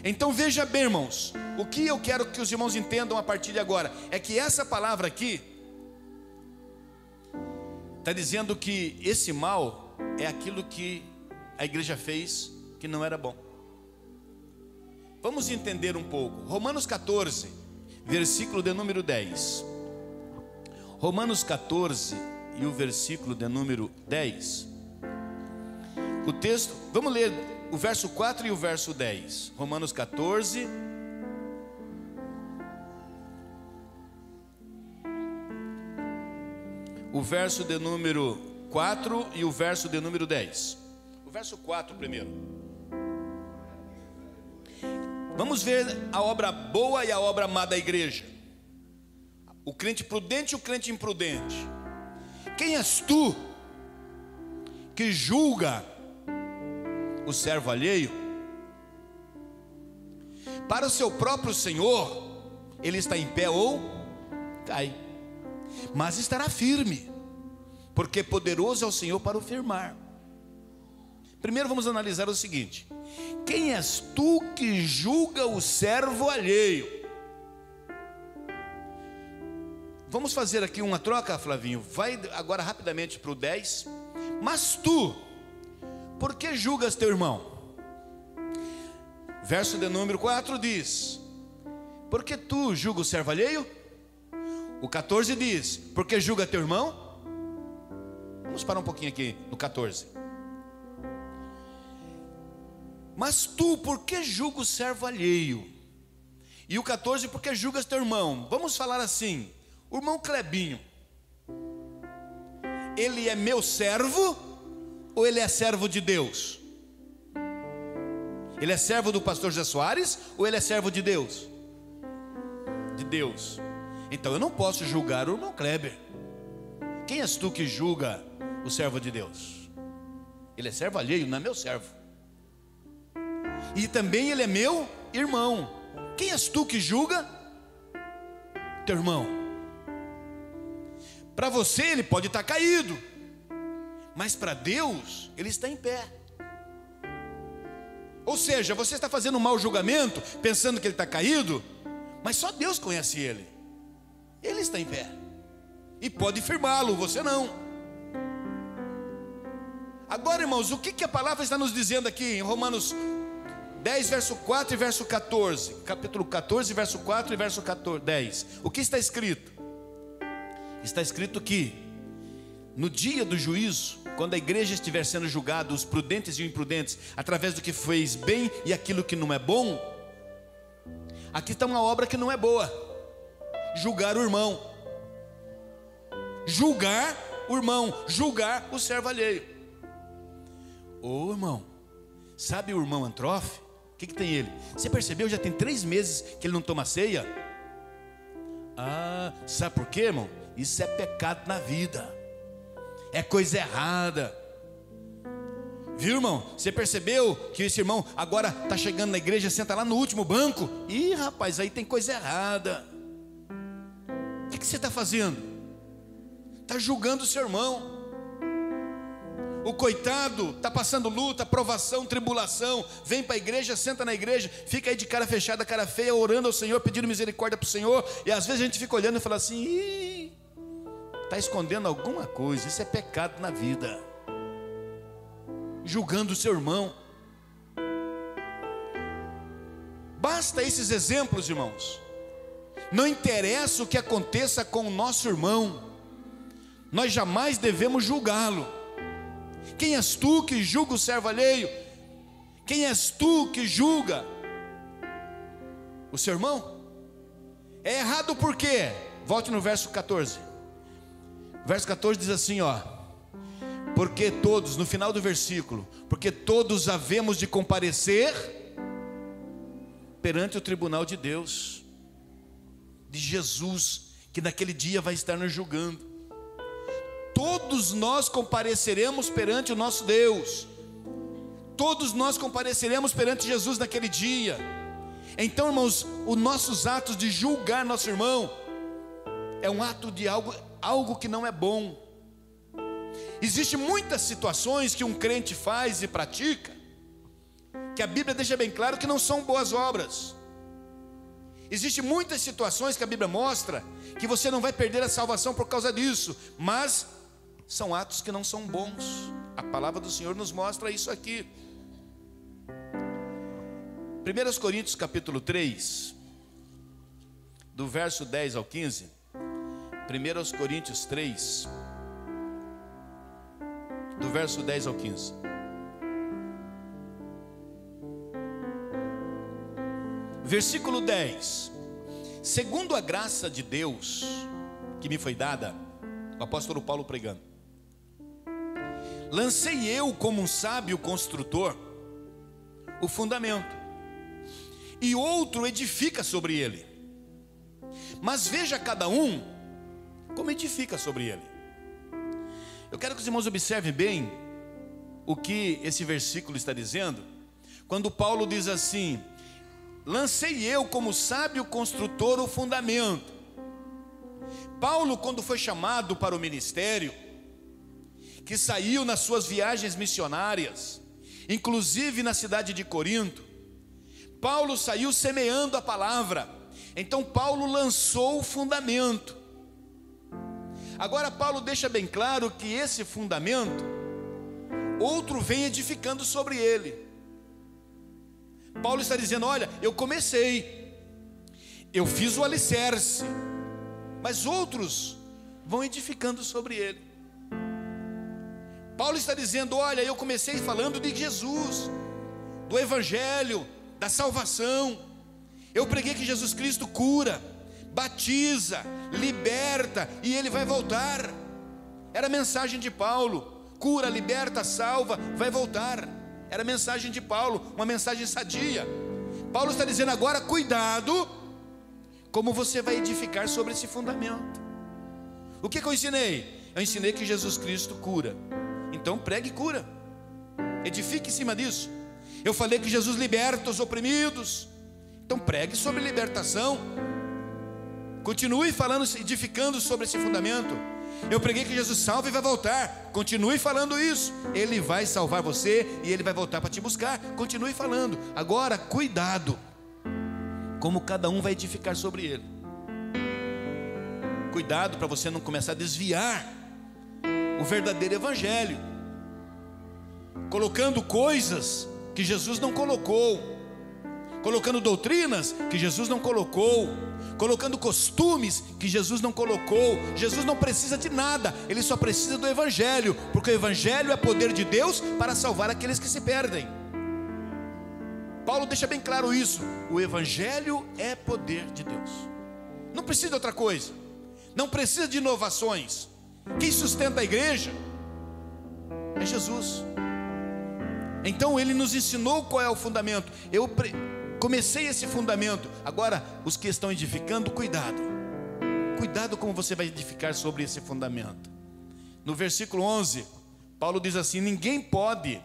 Speaker 1: Então veja bem, irmãos, o que eu quero que os irmãos entendam a partir de agora é que essa palavra aqui está dizendo que esse mal é aquilo que a igreja fez que não era bom. Vamos entender um pouco. Romanos 14, versículo de número 10. Romanos 14 e o versículo de número 10. O texto, vamos ler o verso 4 e o verso 10. Romanos 14. O verso de número 4 e o verso de número 10. O verso 4 primeiro. Vamos ver a obra boa e a obra má da igreja. O crente prudente e o crente imprudente. Quem és tu que julga o servo alheio? Para o seu próprio Senhor, ele está em pé ou cai, mas estará firme, porque poderoso é o Senhor para o firmar. Primeiro vamos analisar o seguinte: quem és tu que julga o servo alheio? Vamos fazer aqui uma troca, Flavinho. Vai agora rapidamente para o 10. Mas tu, por que julgas teu irmão? Verso de número 4 diz: por que tu julga o servo alheio? O 14 diz: por que julga teu irmão? Vamos parar um pouquinho aqui no 14. Mas tu, por que julga o servo alheio? E o 14, por que julgas teu irmão? Vamos falar assim: o irmão Clebinho, ele é meu servo ou ele é servo de Deus? Ele é servo do pastor José Soares ou ele é servo de Deus? De Deus. Então eu não posso julgar o irmão Kleber. Quem és tu que julga o servo de Deus? Ele é servo alheio, não é meu servo. E também ele é meu irmão. Quem és tu que julga teu irmão? Para você ele pode estar caído, mas para Deus ele está em pé. Ou seja, você está fazendo um mau julgamento, pensando que ele está caído, mas só Deus conhece ele. Ele está em pé e pode firmá-lo, você não. Agora, irmãos, o que a palavra está nos dizendo aqui em Romanos 10, verso 4 e verso 14. Capítulo 14, verso 4 e verso 10. O que está escrito? Está escrito que no dia do juízo, quando a igreja estiver sendo julgada, os prudentes e os imprudentes, através do que fez bem e aquilo que não é bom, aqui está uma obra que não é boa: julgar o irmão. Julgar o irmão, julgar o servo alheio. Ô irmão, sabe o irmão Antrofe? O que tem ele? Você percebeu? Já tem 3 meses que ele não toma ceia. Ah, sabe por quê, irmão? Isso é pecado na vida, é coisa errada. Viu, irmão? Você percebeu que esse irmão agora está chegando na igreja, senta lá no último banco? Ih, rapaz, aí tem coisa errada. O que você está fazendo? Está julgando o seu irmão. O coitado está passando luta, provação, tribulação, vem para a igreja, senta na igreja, fica aí de cara fechada, cara feia, orando ao Senhor, pedindo misericórdia para o Senhor, e às vezes a gente fica olhando e fala assim: está escondendo alguma coisa, isso é pecado na vida, julgando o seu irmão. Basta esses exemplos, irmãos. Não interessa o que aconteça com o nosso irmão, nós jamais devemos julgá-lo. Quem és tu que julga o servo alheio? Quem és tu que julga o seu irmão? É errado por quê? Volte no verso 14. Verso 14 diz assim, ó: porque todos, no final do versículo, porque todos havemos de comparecer perante o tribunal de Deus, de Jesus, que naquele dia vai estar nos julgando. Todos nós compareceremos perante o nosso Deus. Todos nós compareceremos perante Jesus naquele dia. Então, irmãos, os nossos atos de julgar nosso irmão é um ato de algo que não é bom. Existem muitas situações que um crente faz e pratica, que a Bíblia deixa bem claro que não são boas obras. Existem muitas situações que a Bíblia mostra que você não vai perder a salvação por causa disso, mas são atos que não são bons. A palavra do Senhor nos mostra isso aqui. 1 Coríntios capítulo 3, do verso 10 ao 15. 1 Coríntios 3, do verso 10 ao 15. Versículo 10: segundo a graça de Deus que me foi dada, o apóstolo Paulo pregando, lancei eu como um sábio construtor o fundamento, e outro edifica sobre ele. Mas veja cada um como edifica sobre ele. Eu quero que os irmãos observem bem o que esse versículo está dizendo, quando Paulo diz assim: lancei eu como sábio construtor o fundamento. Paulo, quando foi chamado para o ministério, que saiu nas suas viagens missionárias, inclusive na cidade de Corinto, Paulo saiu semeando a palavra. Então Paulo lançou o fundamento. Agora Paulo deixa bem claro que esse fundamento, outro vem edificando sobre ele. Paulo está dizendo: olha, eu comecei, eu fiz o alicerce, mas outros vão edificando sobre ele. Paulo está dizendo: olha, eu comecei falando de Jesus, do Evangelho, da salvação. Eu preguei que Jesus Cristo cura, batiza, liberta e Ele vai voltar. Era a mensagem de Paulo: cura, liberta, salva, vai voltar. Era a mensagem de Paulo, uma mensagem sadia. Paulo está dizendo agora: cuidado como você vai edificar sobre esse fundamento. O que eu ensinei? Eu ensinei que Jesus Cristo cura. Então pregue cura, edifique em cima disso. Eu falei que Jesus liberta os oprimidos, então pregue sobre libertação. Continue falando, edificando sobre esse fundamento. Eu preguei que Jesus salva e vai voltar. Continue falando isso. Ele vai salvar você e Ele vai voltar para te buscar. Continue falando. Agora, cuidado como cada um vai edificar sobre ele. Cuidado para você não começar a desviar o verdadeiro evangelho, colocando coisas que Jesus não colocou, colocando doutrinas que Jesus não colocou, colocando costumes que Jesus não colocou. Jesus não precisa de nada, Ele só precisa do Evangelho, porque o Evangelho é poder de Deus para salvar aqueles que se perdem. Paulo deixa bem claro isso: o Evangelho é poder de Deus, não precisa de outra coisa, não precisa de inovações. Quem sustenta a igreja é Jesus. Então Ele nos ensinou qual é o fundamento. Eu comecei esse fundamento. Agora, os que estão edificando, cuidado. Cuidado como você vai edificar sobre esse fundamento. No versículo 11, Paulo diz assim: ninguém pode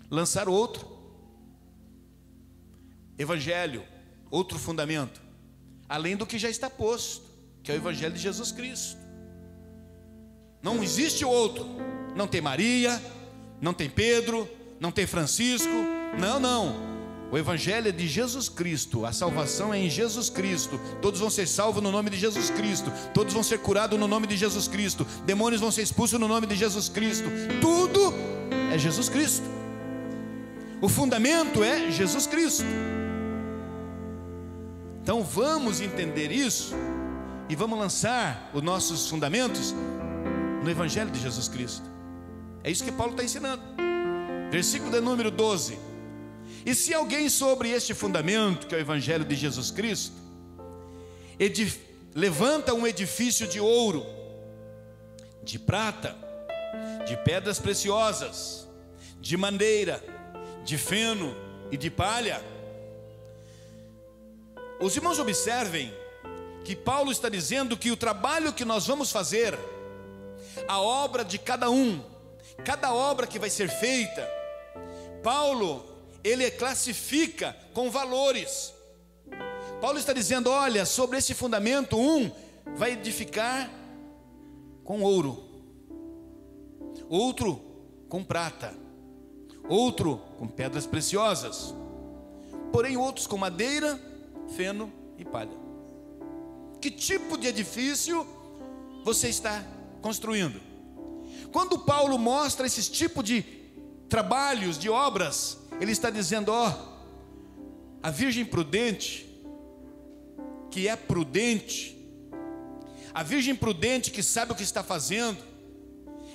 Speaker 1: lançar outro evangelho, outro fundamento, além do que já está posto, que é o Evangelho de Jesus Cristo. Não existe outro. Não tem Maria, não tem Pedro, não tem Francisco. Não. O Evangelho é de Jesus Cristo. A salvação é em Jesus Cristo. Todos vão ser salvos no nome de Jesus Cristo. Todos vão ser curados no nome de Jesus Cristo. Demônios vão ser expulsos no nome de Jesus Cristo. Tudo é Jesus Cristo. O fundamento é Jesus Cristo. Então vamos entender isso e vamos lançar os nossos fundamentos no Evangelho de Jesus Cristo. É isso que Paulo está ensinando. Versículo de número 12. E se alguém sobre este fundamento, que é o Evangelho de Jesus Cristo, levanta um edifício de ouro, de prata, de pedras preciosas, de madeira, de feno e de palha. Os irmãos observem que Paulo está dizendo que o trabalho que nós vamos fazer, a obra de cada obra que vai ser feita, Paulo, ele classifica com valores. Paulo está dizendo, olha, sobre esse fundamento, vai edificar com ouro, outro com prata, outro com pedras preciosas, porém outros com madeira, feno e palha. Que tipo de edifício você está construindo? Quando Paulo mostra esses tipos de trabalhos, de obras, ele está dizendo, a virgem prudente, que é prudente, a virgem prudente que sabe o que está fazendo,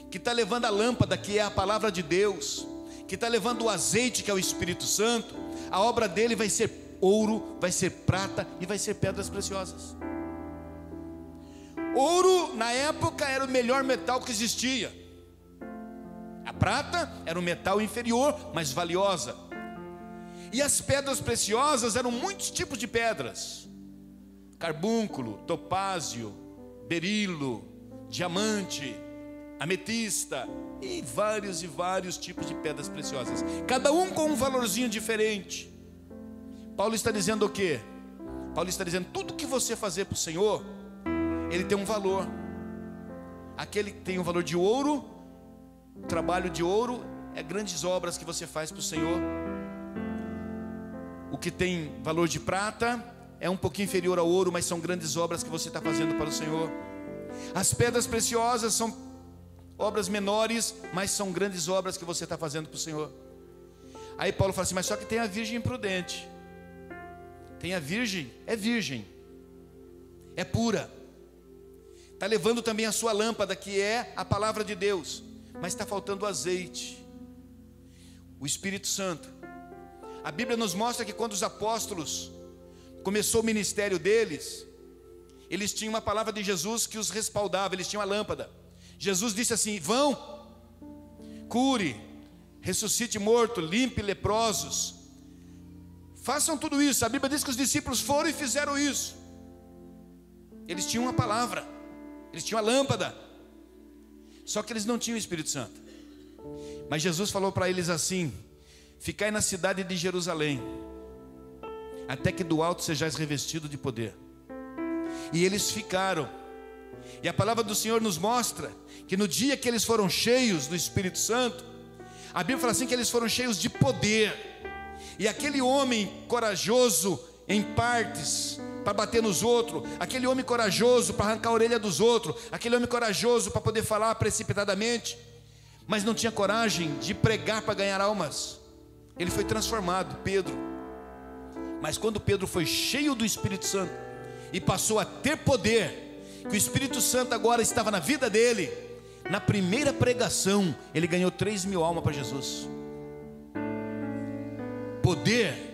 Speaker 1: que está levando a lâmpada, que é a palavra de Deus, que está levando o azeite, que é o Espírito Santo, a obra dele vai ser ouro, vai ser prata e vai ser pedras preciosas. Ouro na época era o melhor metal que existia. A prata era um metal inferior, mas valiosa. E as pedras preciosas eram muitos tipos de pedras: carbúnculo, topázio, berilo, diamante, ametista e vários tipos de pedras preciosas, cada um com um valorzinho diferente. Paulo está dizendo o quê? Paulo está dizendo, tudo que você fazer para o Senhor, ele tem um valor. Aquele que tem um valor de ouro, o trabalho de ouro é grandes obras que você faz para o Senhor. O que tem valor de prata é um pouquinho inferior ao ouro, mas são grandes obras que você está fazendo para o Senhor. As pedras preciosas são obras menores, mas são grandes obras que você está fazendo para o Senhor. Aí Paulo fala assim, mas só que tem a virgem imprudente. Tem a virgem, é pura, está levando também a sua lâmpada, que é a palavra de Deus, mas está faltando azeite, o Espírito Santo. A Bíblia nos mostra que quando os apóstolos começou o ministério deles, eles tinham uma palavra de Jesus que os respaldava, eles tinham a lâmpada. Jesus disse assim, vão, cure, ressuscite morto, limpe leprosos, façam tudo isso. A Bíblia diz que os discípulos foram e fizeram isso. Eles tinham uma palavra, eles tinham a lâmpada, só que eles não tinham o Espírito Santo. Mas Jesus falou para eles assim, ficai na cidade de Jerusalém, até que do alto sejais revestidos de poder. E eles ficaram. E a palavra do Senhor nos mostra que no dia que eles foram cheios do Espírito Santo, a Bíblia fala assim que eles foram cheios de poder. E aquele homem corajoso em partes para bater nos outros, aquele homem corajoso para arrancar a orelha dos outros, aquele homem corajoso para poder falar precipitadamente, mas não tinha coragem de pregar para ganhar almas, ele foi transformado, Pedro. Mas quando Pedro foi cheio do Espírito Santo e passou a ter poder, que o Espírito Santo agora estava na vida dele, na primeira pregação ele ganhou 3.000 almas para Jesus. Poder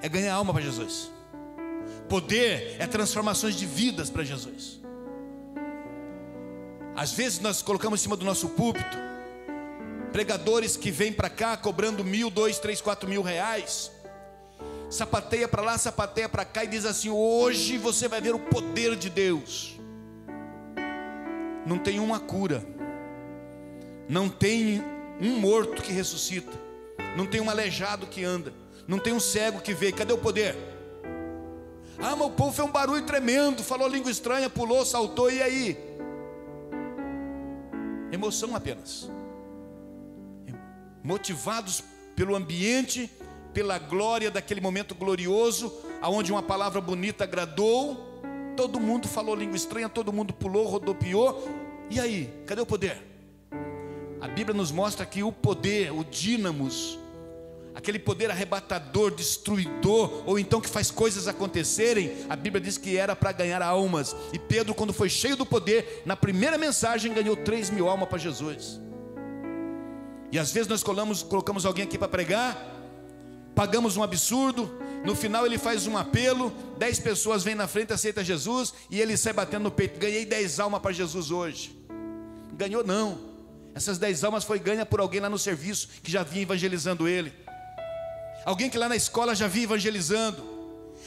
Speaker 1: é ganhar alma para Jesus. Poder é transformações de vidas para Jesus. Às vezes nós colocamos em cima do nosso púlpito pregadores que vêm para cá cobrando 1.000, 2.000, 3.000, 4.000 reais, sapateia para lá, sapateia para cá e diz assim, hoje você vai ver o poder de Deus. Não tem uma cura, não tem um morto que ressuscita, não tem um aleijado que anda, não tem um cego que vê. Cadê o poder? Ah, mas o povo fez um barulho tremendo, falou língua estranha, pulou, saltou, e aí? Emoção apenas. Motivados pelo ambiente, pela glória daquele momento glorioso, aonde uma palavra bonita agradou, todo mundo falou língua estranha, todo mundo pulou, rodopiou. E aí, cadê o poder? A Bíblia nos mostra que o poder, o dínamos, aquele poder arrebatador, destruidor, ou então que faz coisas acontecerem, a Bíblia diz que era para ganhar almas. E Pedro, quando foi cheio do poder, na primeira mensagem ganhou 3.000 almas para Jesus. E às vezes nós colocamos alguém aqui para pregar, pagamos um absurdo, no final ele faz um apelo, 10 pessoas vêm na frente, aceita Jesus, e ele sai batendo no peito: ganhei 10 almas para Jesus hoje. Ganhou não, essas 10 almas foi ganha por alguém lá no serviço, que já vinha evangelizando ele, alguém que lá na escola já vinha evangelizando,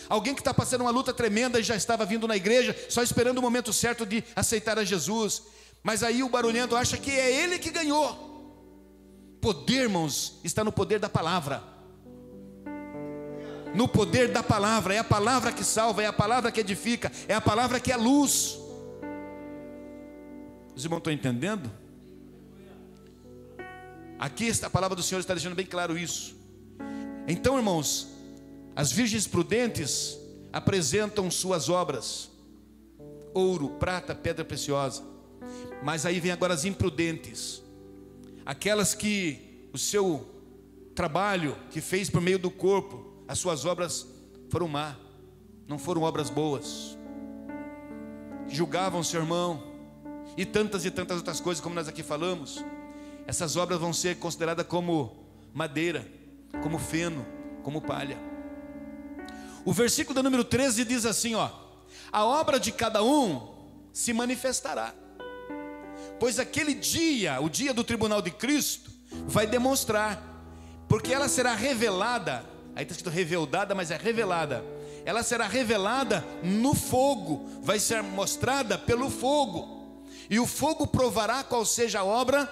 Speaker 1: alguém que está passando uma luta tremenda e já estava vindo na igreja, só esperando o momento certo de aceitar a Jesus, mas aí o barulhento acha que é ele que ganhou. Poder, irmãos, está no poder da palavra. No poder da palavra. É a palavra que salva, é a palavra que edifica, é a palavra que é luz. Os irmãos estão entendendo? Aqui a palavra do Senhor está deixando bem claro isso. Então, irmãos, as virgens prudentes apresentam suas obras: ouro, prata, pedra preciosa. Mas aí vem agora as imprudentes, aquelas que o seu trabalho que fez por meio do corpo, as suas obras foram má, não foram obras boas, julgavam seu irmão, e tantas outras coisas, como nós aqui falamos. Essas obras vão ser consideradas como madeira, como feno, como palha. O versículo da número 13 diz assim, ó: a obra de cada um se manifestará, pois aquele dia, o dia do tribunal de Cristo, vai demonstrar, porque ela será revelada. Aí está escrito reveldada, mas é revelada. Ela será revelada no fogo, vai ser mostrada pelo fogo, e o fogo provará qual seja a obra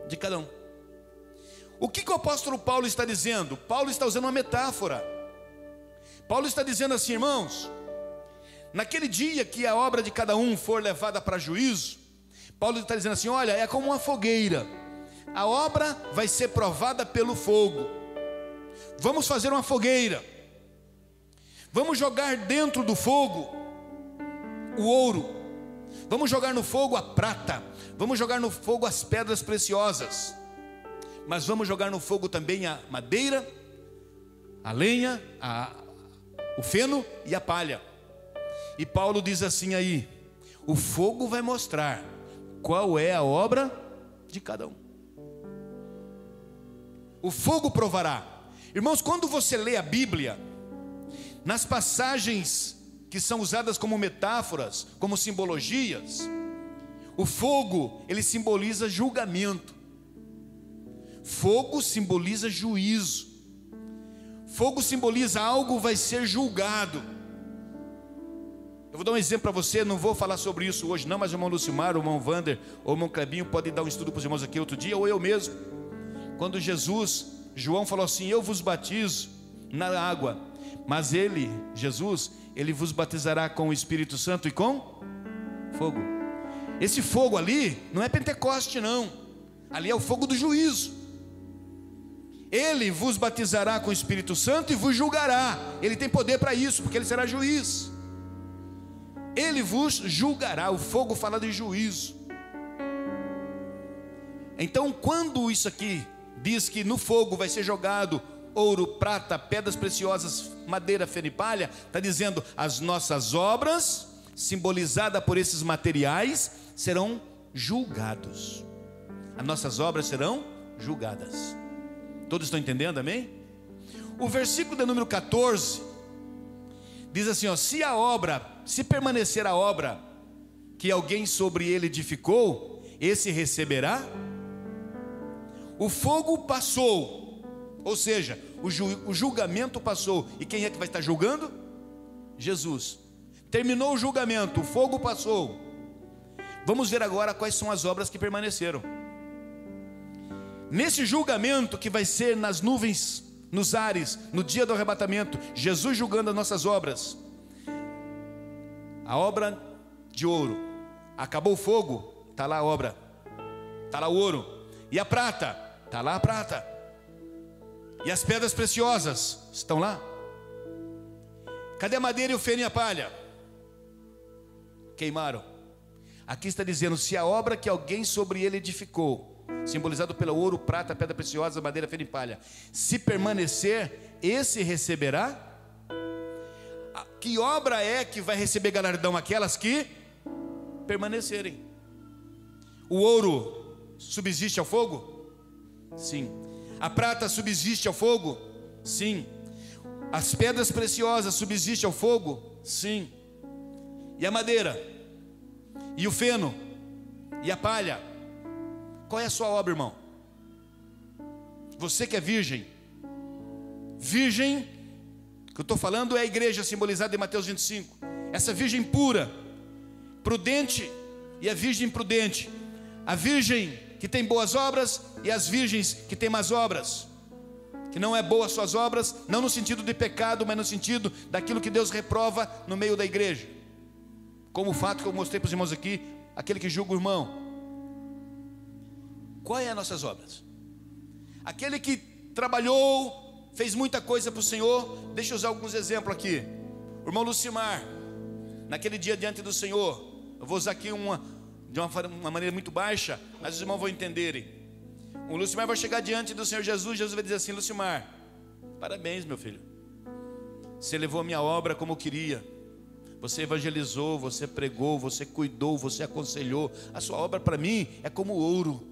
Speaker 1: de cada um. O que o apóstolo Paulo está dizendo? Paulo está usando uma metáfora. Paulo está dizendo assim, irmãos, naquele dia que a obra de cada um for levada para juízo, Paulo está dizendo assim: olha, é como uma fogueira, a obra vai ser provada pelo fogo. Vamos fazer uma fogueira, vamos jogar dentro do fogo o ouro, vamos jogar no fogo a prata, vamos jogar no fogo as pedras preciosas, mas vamos jogar no fogo também a madeira, a lenha, o feno e a palha. E Paulo diz assim aí: o fogo vai mostrar qual é a obra de cada um. O fogo provará. Irmãos, quando você lê a Bíblia, nas passagens que são usadas como metáforas, como simbologias, o fogo, ele simboliza julgamento. Fogo simboliza juízo. Fogo simboliza algo vai ser julgado. Eu vou dar um exemplo para você, não vou falar sobre isso hoje não, mas o irmão Lucimar, o irmão Vander, ou o irmão Clebinho pode dar um estudo para os irmãos aqui outro dia, ou eu mesmo. Quando João falou assim: eu vos batizo na água, mas ele, Jesus, ele vos batizará com o Espírito Santo e com fogo. Esse fogo ali não é Pentecoste não, ali é o fogo do juízo. Ele vos batizará com o Espírito Santo e vos julgará. Ele tem poder para isso, porque ele será juiz. Ele vos julgará. O fogo fala de juízo. Então, quando isso aqui diz que no fogo vai ser jogado ouro, prata, pedras preciosas, madeira, feno e palha, está dizendo: as nossas obras, simbolizadas por esses materiais, serão julgados. As nossas obras serão julgadas. Todos estão entendendo, amém? O versículo de número 14 diz assim, ó: se permanecer a obra que alguém sobre ele edificou, esse receberá. O fogo passou, ou seja, o julgamento passou. E quem é que vai estar julgando? Jesus. Terminou o julgamento, o fogo passou. Vamos ver agora quais são as obras que permaneceram. Nesse julgamento que vai ser nas nuvens, nos ares, no dia do arrebatamento, Jesus julgando as nossas obras, A obra de ouro. Acabou o fogo, está lá a obra, está lá o ouro. E a prata, está lá a prata. E as pedras preciosas estão lá. Cadê a madeira e o feno e a palha? Queimaram. Aqui está dizendo: se a obra que alguém sobre ele edificou, simbolizado pelo ouro, prata, pedra preciosa, madeira, feno e palha, se permanecer, esse receberá. Que obra é que vai receber galardão? Aquelas que permanecerem. O ouro subsiste ao fogo? Sim. A prata subsiste ao fogo? Sim. As pedras preciosas subsistem ao fogo? Sim. E a madeira? E o feno? E a palha? Qual é a sua obra, irmão? Você que é virgem. Virgem, que eu estou falando, é a igreja simbolizada em Mateus 25. Essa virgem pura, prudente e a virgem imprudente. A virgem que tem boas obras e as virgens que têm más obras. Que não é boa as suas obras, não no sentido de pecado, mas no sentido daquilo que Deus reprova no meio da igreja. Como o fato que eu mostrei para os irmãos aqui, aquele que julga o irmão. Qual é as nossas obras? Aquele que trabalhou, fez muita coisa para o Senhor. Deixa eu usar alguns exemplos aqui. O irmão Lucimar, naquele dia diante do Senhor, eu vou usar aqui de uma maneira muito baixa, mas os irmãos vão entenderem. O Lucimar vai chegar diante do Senhor Jesus. Jesus vai dizer assim: Lucimar, parabéns, meu filho, você levou a minha obra como eu queria. Você evangelizou, você pregou, você cuidou, você aconselhou. A sua obra para mim é como ouro.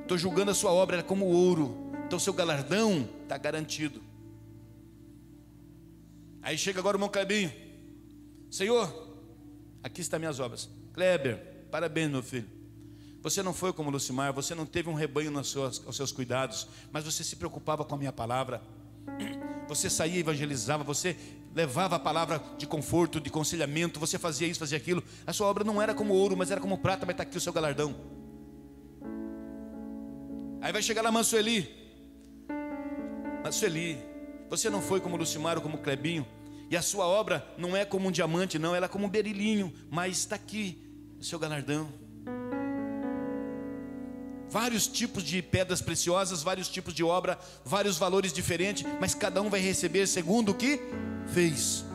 Speaker 1: Estou julgando a sua obra, é como ouro. Então seu galardão está garantido. Aí chega agora o irmão Clebinho: Senhor, aqui estão minhas obras. Kleber, parabéns, meu filho. Você não foi como Lucimar, você não teve um rebanho aos seus cuidados, mas você se preocupava com a minha palavra. Você saía e evangelizava, você levava a palavra de conforto, de aconselhamento, você fazia isso, fazia aquilo. A sua obra não era como ouro, mas era como prata, mas está aqui o seu galardão. Aí vai chegar lá Mansueli: Mansueli, você não foi como Lucimar ou como Clebinho, e a sua obra não é como um diamante, não, ela é como um berilinho, mas está aqui o seu galardão. Vários tipos de pedras preciosas, vários tipos de obra, vários valores diferentes, mas cada um vai receber segundo o que fez.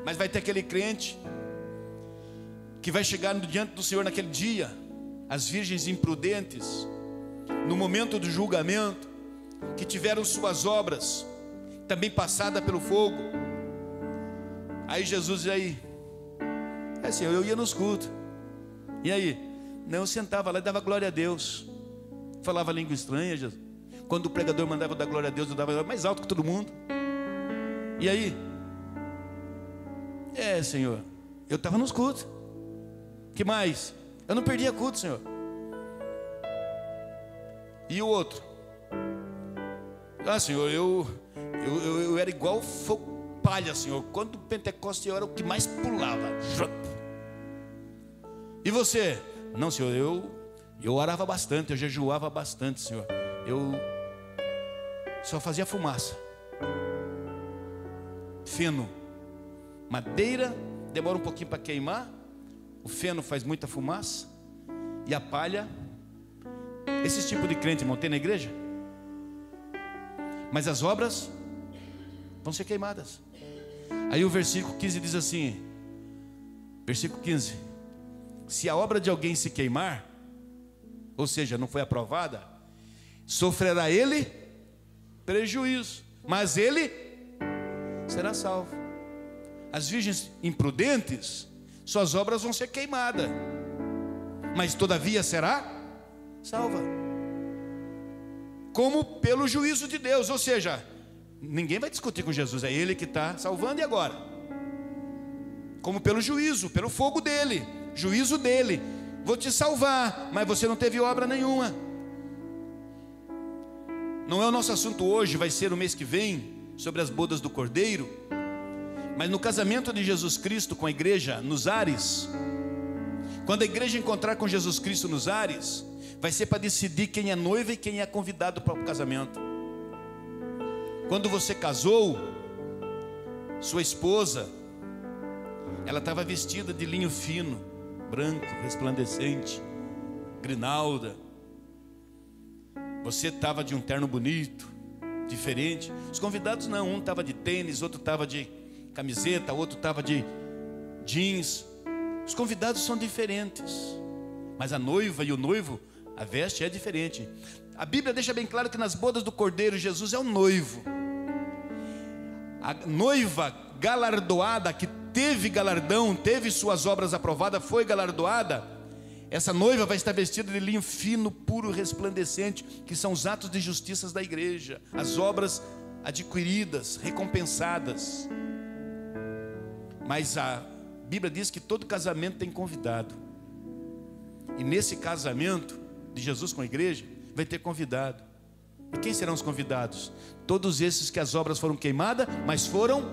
Speaker 1: Mas vai ter aquele crente que vai chegar diante do Senhor naquele dia, as virgens imprudentes, no momento do julgamento, que tiveram suas obras também passadas pelo fogo. Aí Jesus diz: aí, é assim, eu ia nos cultos, e aí? Não, eu sentava lá e dava glória a Deus, falava língua estranha. Jesus. Quando o pregador mandava dar glória a Deus, eu dava mais alto que todo mundo. E aí? É, Senhor, eu estava nos cultos. Que mais? Eu não perdia culto, Senhor. E o outro? Ah, Senhor, eu era igual palha, Senhor. Quando o Pentecostes eu era o que mais pulava. E você? Não, Senhor, eu orava bastante, eu jejuava bastante, Senhor. Eu só fazia fumaça. Feno, madeira demora um pouquinho para queimar. O feno faz muita fumaça. E a palha. Esse tipo de crente, irmão, tem na igreja? Mas as obras vão ser queimadas. Aí o versículo 15 diz assim, versículo 15: se a obra de alguém se queimar, ou seja, não foi aprovada, sofrerá ele prejuízo, mas ele será salvo. As virgens imprudentes, suas obras vão ser queimadas, mas todavia será salva, como pelo juízo de Deus. Ou seja, ninguém vai discutir com Jesus, é Ele que está salvando. E agora? Como pelo juízo, pelo fogo dele, juízo dele. Vou te salvar, mas você não teve obra nenhuma. Não é o nosso assunto hoje, vai ser o mês que vem, sobre as bodas do Cordeiro. Mas no casamento de Jesus Cristo com a igreja nos ares, quando a igreja encontrar com Jesus Cristo nos ares, vai ser para decidir quem é noiva e quem é convidado para o casamento. Quando você casou, sua esposa Ela estava vestida de linho fino, branco, resplandecente, grinalda. Você estava de um terno bonito, diferente. Os convidados não, um estava de tênis, outro estava de camiseta, outro estava de jeans. Os convidados são diferentes, mas a noiva e o noivo, a veste é diferente. A Bíblia deixa bem claro que nas bodas do Cordeiro, Jesus é o noivo. A noiva galardoada, que teve galardão, teve suas obras aprovadas, foi galardoada. Essa noiva vai estar vestida de linho fino, puro, resplandecente, que são os atos de justiça da igreja, as obras adquiridas, recompensadas. Mas a Bíblia diz que todo casamento tem convidado. E nesse casamento de Jesus com a igreja, vai ter convidado. E quem serão os convidados? Todos esses que as obras foram queimadas, mas foram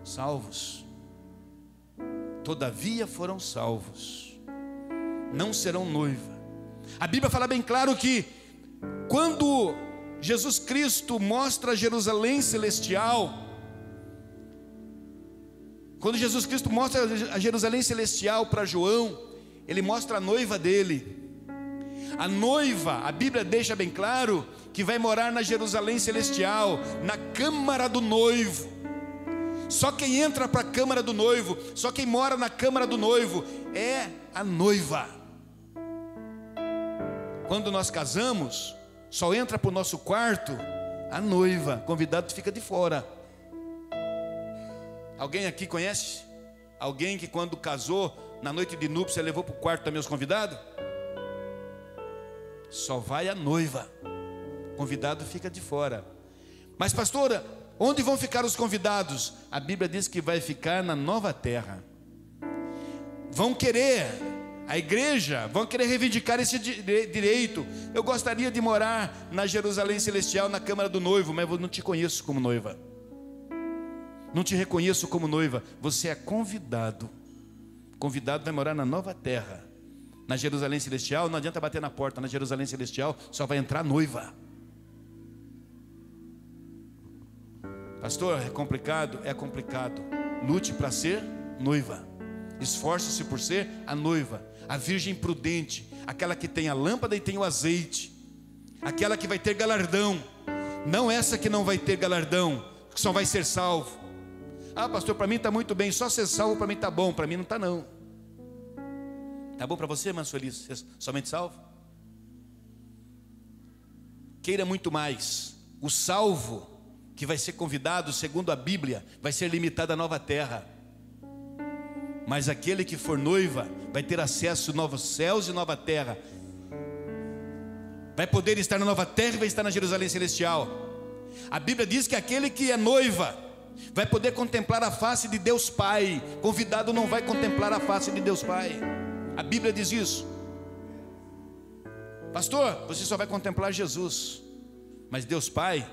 Speaker 1: salvos. Todavia foram salvos. Não serão noiva. A Bíblia fala bem claro que quando Jesus Cristo mostra Jerusalém celestial, quando Jesus Cristo mostra a Jerusalém celestial para João, ele mostra a noiva dele. A noiva, a Bíblia deixa bem claro que vai morar na Jerusalém celestial, na câmara do noivo. Só quem entra para a câmara do noivo, só quem mora na câmara do noivo é a noiva. Quando nós casamos, só entra para o nosso quarto a noiva, convidado fica de fora. Alguém aqui conhece alguém que quando casou, na noite de núpcia, levou para o quarto também os convidados? Só vai a noiva, convidado fica de fora. Mas pastora, onde vão ficar os convidados? A Bíblia diz que vai ficar na nova terra. Vão querer, a igreja, vão querer reivindicar esse direito. Eu gostaria de morar na Jerusalém celestial, na câmara do noivo, mas eu não te conheço como noiva. Não te reconheço como noiva. Você é convidado. Convidado vai morar na nova terra. Na Jerusalém celestial não adianta bater na porta. Na Jerusalém celestial só vai entrar noiva. Pastor, é complicado? É complicado. Lute para ser noiva. Esforce-se por ser a noiva, a virgem prudente, aquela que tem a lâmpada e tem o azeite, aquela que vai ter galardão. Não essa que não vai ter galardão, que só vai ser salvo. Ah, pastor, para mim está muito bem, só ser salvo para mim está bom. Para mim não está não. Está bom para você, irmã Sueli, ser somente salvo? Queira muito mais. O salvo que vai ser convidado, segundo a Bíblia, vai ser limitado à nova terra. Mas aquele que for noiva vai ter acesso a novos céus e nova terra. Vai poder estar na nova terra e vai estar na Jerusalém celestial. A Bíblia diz que aquele que é noiva vai poder contemplar a face de Deus Pai. Convidado não vai contemplar a face de Deus Pai. A Bíblia diz isso. Pastor, você só vai contemplar Jesus. Mas Deus Pai,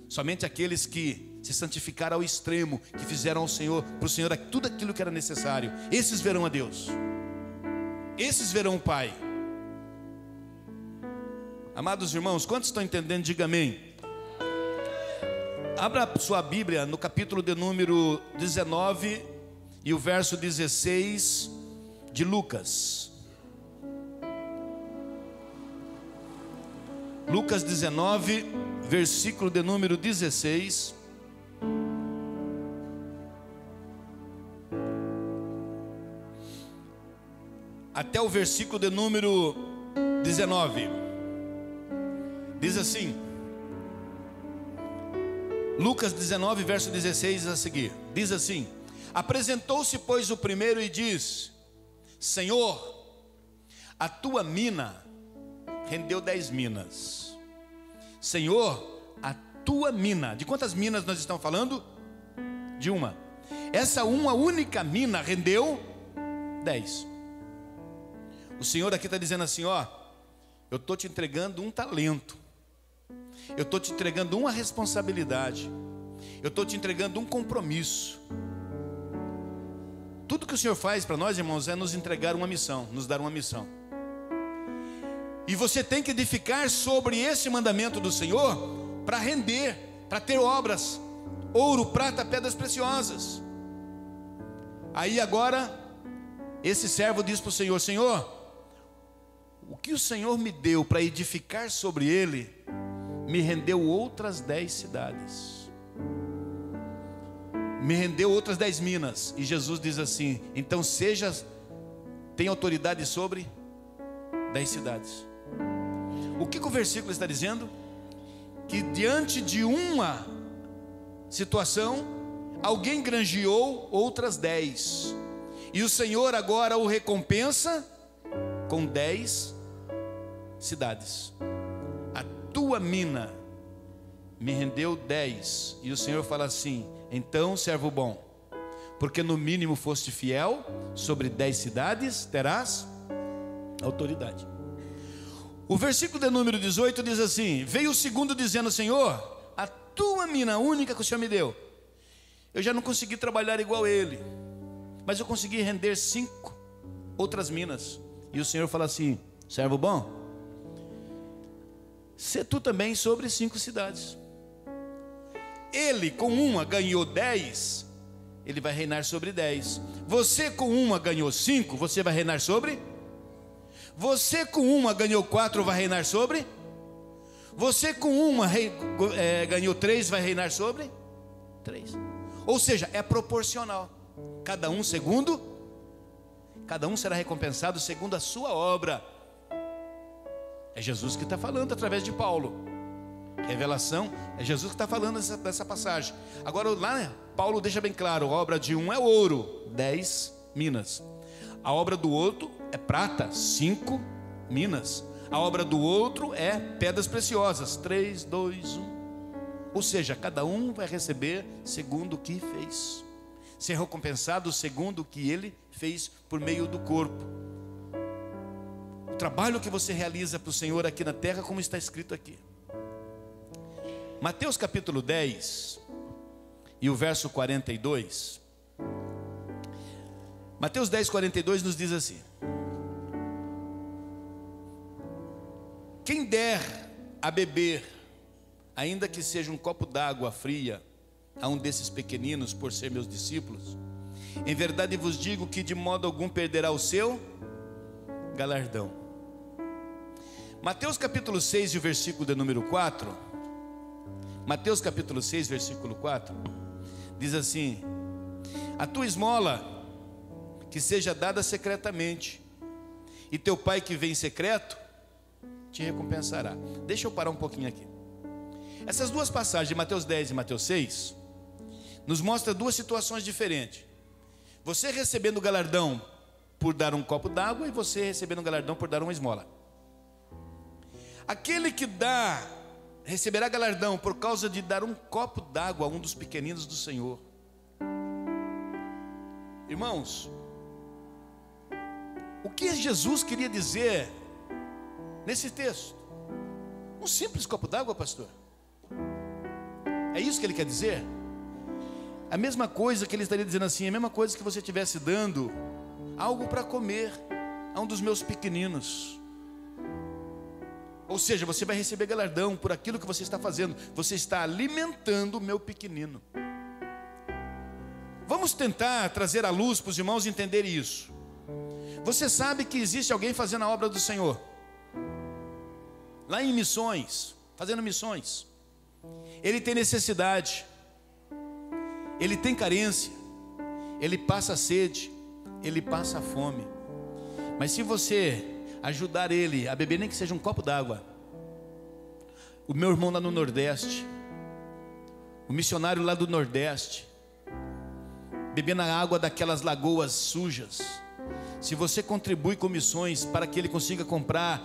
Speaker 1: somente aqueles que se santificaram ao extremo, que fizeram ao Senhor, para o Senhor tudo aquilo que era necessário, esses verão a Deus. Esses verão o Pai. Amados irmãos, quantos estão entendendo? Diga amém. Abra sua Bíblia no capítulo de número 19 e o verso 16 de Lucas. Lucas 19, versículo de número 16. Até o versículo de número 19. Diz assim. Lucas 19, verso 16 a seguir. Diz assim: apresentou-se, pois, o primeiro e diz: Senhor, a tua mina rendeu 10 minas. Senhor, a tua mina. De quantas minas nós estamos falando? De uma. Essa uma única mina rendeu 10. O Senhor aqui está dizendo assim: ó, eu estou te entregando um talento. Eu estou te entregando uma responsabilidade. Eu estou te entregando um compromisso. Tudo que o Senhor faz para nós, irmãos, é nos entregar uma missão, nos dar uma missão. E você tem que edificar sobre esse mandamento do Senhor para render, para ter obras, ouro, prata, pedras preciosas. Aí agora, esse servo diz para o Senhor: Senhor, o que o Senhor me deu para edificar sobre ele, me rendeu outras 10 cidades. Me rendeu outras 10 minas. E Jesus diz assim: então tem autoridade sobre 10 cidades. O que o versículo está dizendo? Que diante de uma situação, alguém granjeou outras 10. E o Senhor agora o recompensa com 10 cidades. A tua mina me rendeu 10. E o Senhor fala assim: então, servo bom, porque no mínimo foste fiel, sobre 10 cidades terás autoridade. O versículo de número 18 diz assim: veio o segundo dizendo: Senhor, a tua mina única que o Senhor me deu, eu já não consegui trabalhar igual ele, mas eu consegui render 5 outras minas. E o Senhor fala assim: servo bom, sê tu também sobre 5 cidades. Ele com uma ganhou 10, ele vai reinar sobre 10. Você com uma ganhou 5, você vai reinar sobre. Você com uma ganhou 4, vai reinar sobre. Você com uma ganhou 3, vai reinar sobre 3. Ou seja, é proporcional. Cada um será recompensado segundo a sua obra. É Jesus que está falando através de Paulo. Revelação, é Jesus que está falando dessa passagem. Agora lá, Paulo deixa bem claro: a obra de um é ouro, 10 minas. A obra do outro é prata, 5 minas. A obra do outro é pedras preciosas, 3, 2, 1. Ou seja, cada um vai receber segundo o que fez, ser recompensado segundo o que ele fez por meio do corpo. O trabalho que você realiza para o Senhor aqui na terra, como está escrito aqui. Mateus capítulo 10 e o verso 42. Mateus 10, 42 nos diz assim: quem der a beber, ainda que seja um copo d'água fria, a um desses pequeninos, por ser meus discípulos, em verdade vos digo que de modo algum perderá o seu galardão. Mateus capítulo 6 e o versículo de número 4. Mateus capítulo 6, versículo 4, diz assim: a tua esmola que seja dada secretamente, e teu pai que vem em secreto te recompensará. Deixa eu parar um pouquinho aqui. Essas duas passagens de Mateus 10 e Mateus 6 nos mostram duas situações diferentes. Você recebendo galardão por dar um copo d'água, e você recebendo galardão por dar uma esmola. Aquele que dá receberá galardão por causa de dar um copo d'água a um dos pequeninos do Senhor. Irmãos, o que Jesus queria dizer nesse texto? Um simples copo d'água, pastor? É isso que ele quer dizer? A mesma coisa que ele estaria dizendo assim, a mesma coisa que você estivesse dando algo para comer a um dos meus pequeninos. Ou seja, você vai receber galardão por aquilo que você está fazendo. Você está alimentando o meu pequenino. Vamos tentar trazer à luz para os irmãos entenderem isso. Você sabe que existe alguém fazendo a obra do Senhor, lá em missões, fazendo missões. Ele tem necessidade, ele tem carência, ele passa sede, ele passa fome. Mas se você ajudar ele a beber nem que seja um copo d'água, o meu irmão lá no Nordeste, o missionário lá do Nordeste, bebendo a água daquelas lagoas sujas, se você contribui com missões para que ele consiga comprar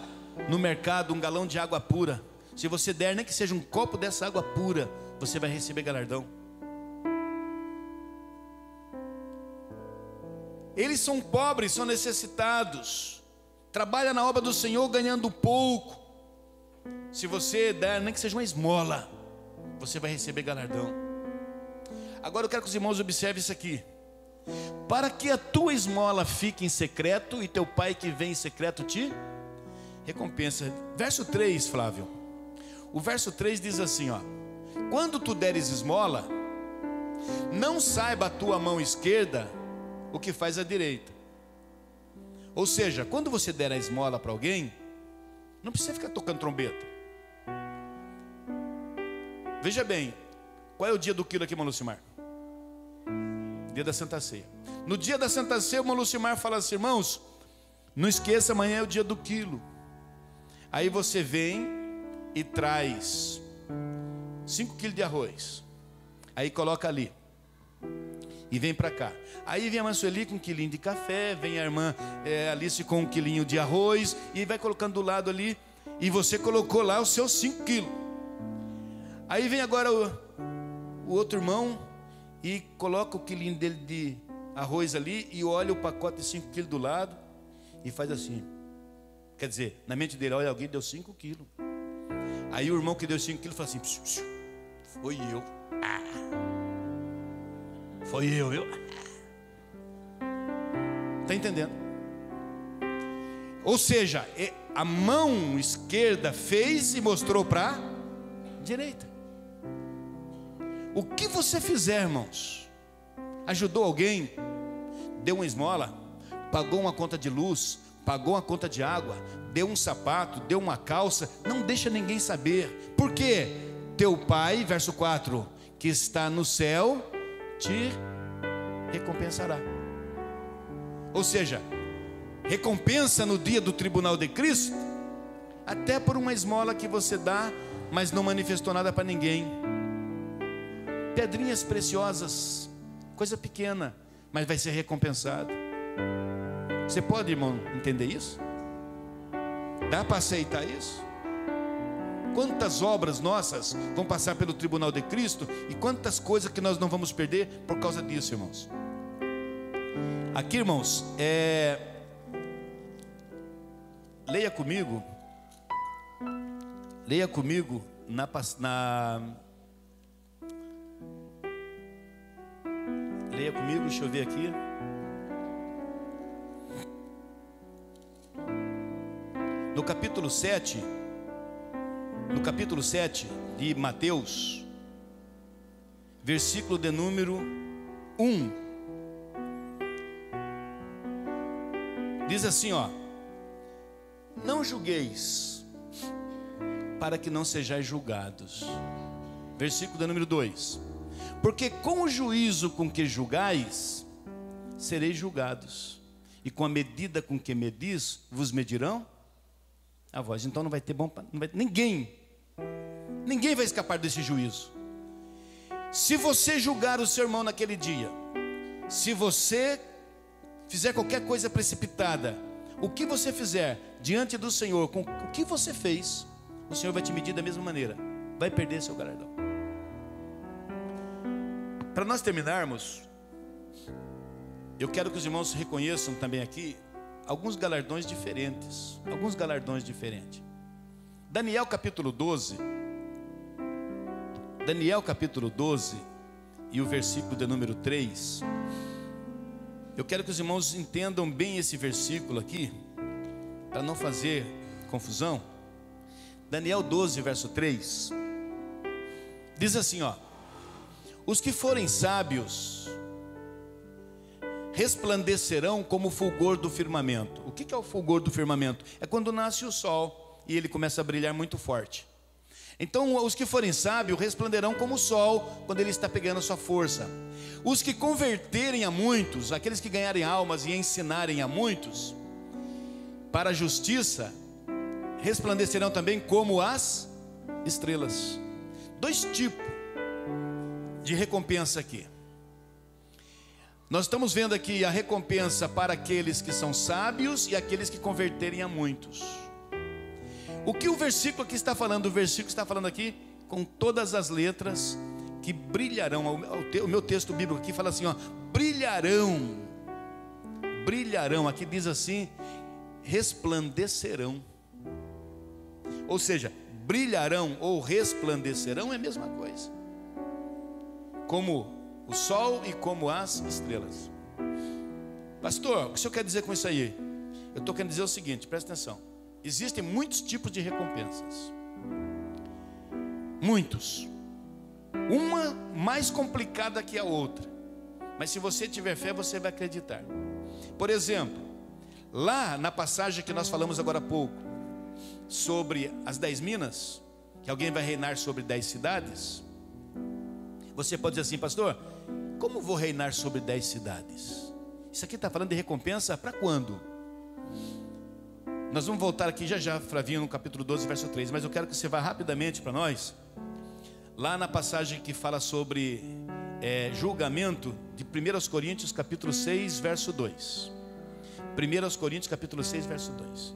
Speaker 1: no mercado um galão de água pura, se você der nem que seja um copo dessa água pura, você vai receber galardão. Eles são pobres, são necessitados, trabalha na obra do Senhor ganhando pouco. Se você der nem que seja uma esmola, você vai receber galardão. Agora eu quero que os irmãos observem isso aqui. Para que a tua esmola fique em secreto, e teu pai que vem em secreto te recompensa. Verso 3, Flávio. O verso 3 diz assim, ó: quando tu deres esmola, não saiba a tua mão esquerda o que faz a direita. Ou seja, quando você der a esmola para alguém, não precisa ficar tocando trombeta. Veja bem, qual é o dia do quilo aqui, irmão Lucimar? Dia da Santa Ceia. No dia da Santa Ceia, o irmão Lucimar fala assim: irmãos, não esqueça, amanhã é o dia do quilo. Aí você vem e traz 5 quilos de arroz. Aí coloca ali. E vem para cá. Aí vem a irmã Sueli com 1 quilinho de café. Vem a irmã Alice com 1 quilinho de arroz. E vai colocando do lado ali. E você colocou lá os seus 5 quilos. Aí vem agora o outro irmão e coloca o quilinho dele de arroz ali. E olha o pacote de 5 quilos do lado. E faz assim. Quer dizer, na mente dele, olha, alguém deu 5 quilos. Aí o irmão que deu 5 quilos fala assim: psiu, psiu, foi eu. Foi eu, viu? Está entendendo? Ou seja, a mão esquerda fez e mostrou para a direita. O que você fizer, irmãos, ajudou alguém, deu uma esmola, pagou uma conta de luz, pagou uma conta de água, deu um sapato, deu uma calça, não deixa ninguém saber. Por quê? Teu Pai, verso 4, que está no céu, te recompensará. Ou seja, recompensa no dia do tribunal de Cristo, até por uma esmola que você dá, mas não manifestou nada para ninguém. Pedrinhas preciosas, coisa pequena, mas vai ser recompensado. Você pode, irmão, entender isso? Dá para aceitar isso? Quantas obras nossas vão passar pelo tribunal de Cristo e quantas coisas que nós não vamos perder por causa disso, irmãos. Aqui, irmãos, leia comigo leia comigo, deixa eu ver aqui. No capítulo 7 de Mateus, versículo de número 1, diz assim, ó: não julgueis, para que não sejais julgados. Versículo de número 2: porque com o juízo com que julgais, sereis julgados, e com a medida com que medis, vos medirão a vós. Então não vai ter ninguém vai escapar desse juízo. Se você julgar o seu irmão naquele dia, se você fizer qualquer coisa precipitada, o que você fizer diante do Senhor, com o que você fez, o Senhor vai te medir da mesma maneira, vai perder seu galardão. Para nós terminarmos, eu quero que os irmãos reconheçam também aqui alguns galardões diferentes. Daniel capítulo 12 e o versículo de número 3. Eu quero que os irmãos entendam bem esse versículo aqui, para não fazer confusão. Daniel 12, verso 3, diz assim, ó: os que forem sábios resplandecerão como o fulgor do firmamento. O que é o fulgor do firmamento? É quando nasce o sol e ele começa a brilhar muito forte. Então os que forem sábios resplandecerão como o sol quando ele está pegando a sua força. Os que converterem a muitos, aqueles que ganharem almas e ensinarem a muitos para a justiça, resplandecerão também como as estrelas. 2 tipos de recompensa aqui. Nós estamos vendo aqui a recompensa para aqueles que são sábios e aqueles que converterem a muitos. O que o versículo aqui está falando? O versículo está falando aqui com todas as letras que brilharão. O meu texto bíblico aqui fala assim, ó: brilharão. Brilharão, aqui diz assim, resplandecerão. Ou seja, brilharão ou resplandecerão é a mesma coisa, como o sol e como as estrelas. Pastor, o que o senhor quer dizer com isso aí? Eu estou querendo dizer o seguinte, presta atenção. Existem muitos tipos de recompensas. Muitos. Uma mais complicada que a outra. Mas se você tiver fé, você vai acreditar. Por exemplo, lá na passagem que nós falamos agora há pouco, sobre as 10 minas, que alguém vai reinar sobre 10 cidades. Você pode dizer assim: pastor, como vou reinar sobre 10 cidades? Isso aqui está falando de recompensa para quando? Nós vamos voltar aqui já, Flavinho, no capítulo 12, verso 3. Mas eu quero que você vá rapidamente para nós, lá na passagem que fala sobre julgamento, de 1 Coríntios capítulo 6, verso 2. 1 Coríntios capítulo 6, verso 2.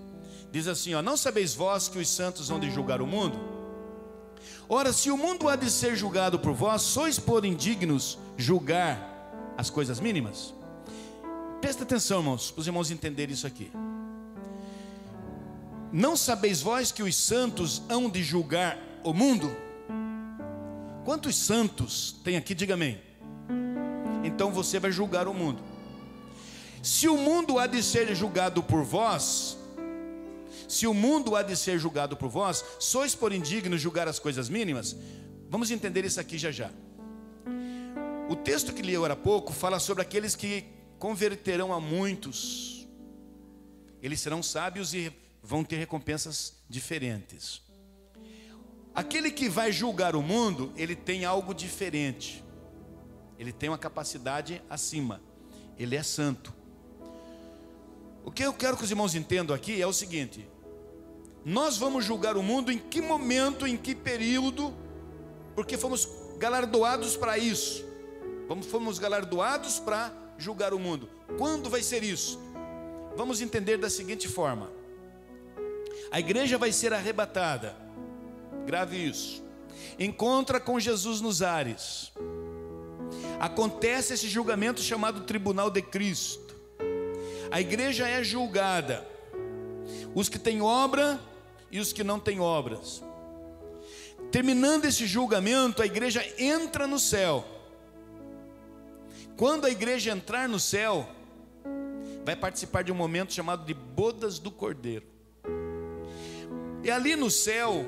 Speaker 1: Diz assim, ó: não sabeis vós que os santos hão de julgar o mundo? Ora, se o mundo há de ser julgado por vós, sois por indignos julgar as coisas mínimas? Presta atenção, irmãos, para os irmãos entenderem isso aqui. Não sabeis vós que os santos hão de julgar o mundo? Quantos santos tem aqui? Diga amém. Então você vai julgar o mundo. Se o mundo há de ser julgado por vós, sois por indignos julgar as coisas mínimas? Vamos entender isso aqui já. O texto que li agora há pouco fala sobre aqueles que converterão a muitos. Eles serão sábios e vão ter recompensas diferentes. Aquele que vai julgar o mundo, ele tem algo diferente. Ele tem uma capacidade acima. Ele é santo. O que eu quero que os irmãos entendam aqui é o seguinte: nós vamos julgar o mundo em que momento, em que período? Porque fomos galardoados para isso. Fomos galardoados para julgar o mundo. Quando vai ser isso? Vamos entender da seguinte forma: a igreja vai ser arrebatada. Grave isso. Encontra com Jesus nos ares. Acontece esse julgamento chamado Tribunal de Cristo. A igreja é julgada. Os que têm obra e os que não têm obras. Terminando esse julgamento, a igreja entra no céu. Quando a igreja entrar no céu, vai participar de um momento chamado de bodas do Cordeiro. E ali no céu,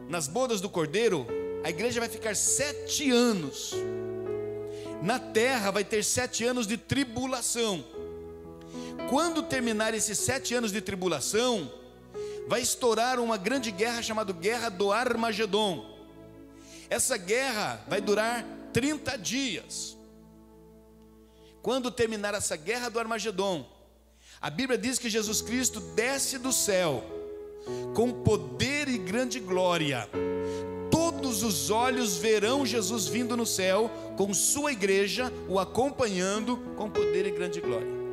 Speaker 1: nas bodas do Cordeiro, a igreja vai ficar 7 anos. Na terra vai ter 7 anos de tribulação. Quando terminar esses 7 anos de tribulação, vai estourar uma grande guerra chamada Guerra do Armagedon. Essa guerra vai durar 30 dias. Quando terminar essa Guerra do Armagedon, a Bíblia diz que Jesus Cristo desce do céu com poder e grande glória. Todos os olhos verão Jesus vindo no céu, com sua igreja o acompanhando com poder e grande glória.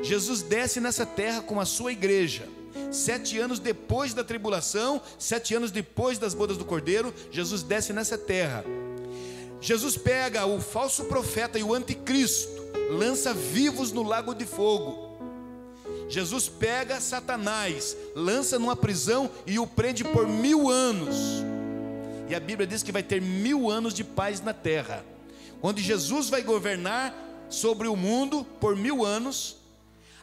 Speaker 1: Jesus desce nessa terra com a sua igreja. 7 anos depois da tribulação, 7 anos depois das bodas do Cordeiro, Jesus desce nessa terra. Jesus pega o falso profeta e o anticristo, lança vivos no lago de fogo. Jesus pega Satanás, lança numa prisão e o prende por 1000 anos. E a Bíblia diz que vai ter 1000 anos de paz na terra, onde Jesus vai governar sobre o mundo por 1000 anos.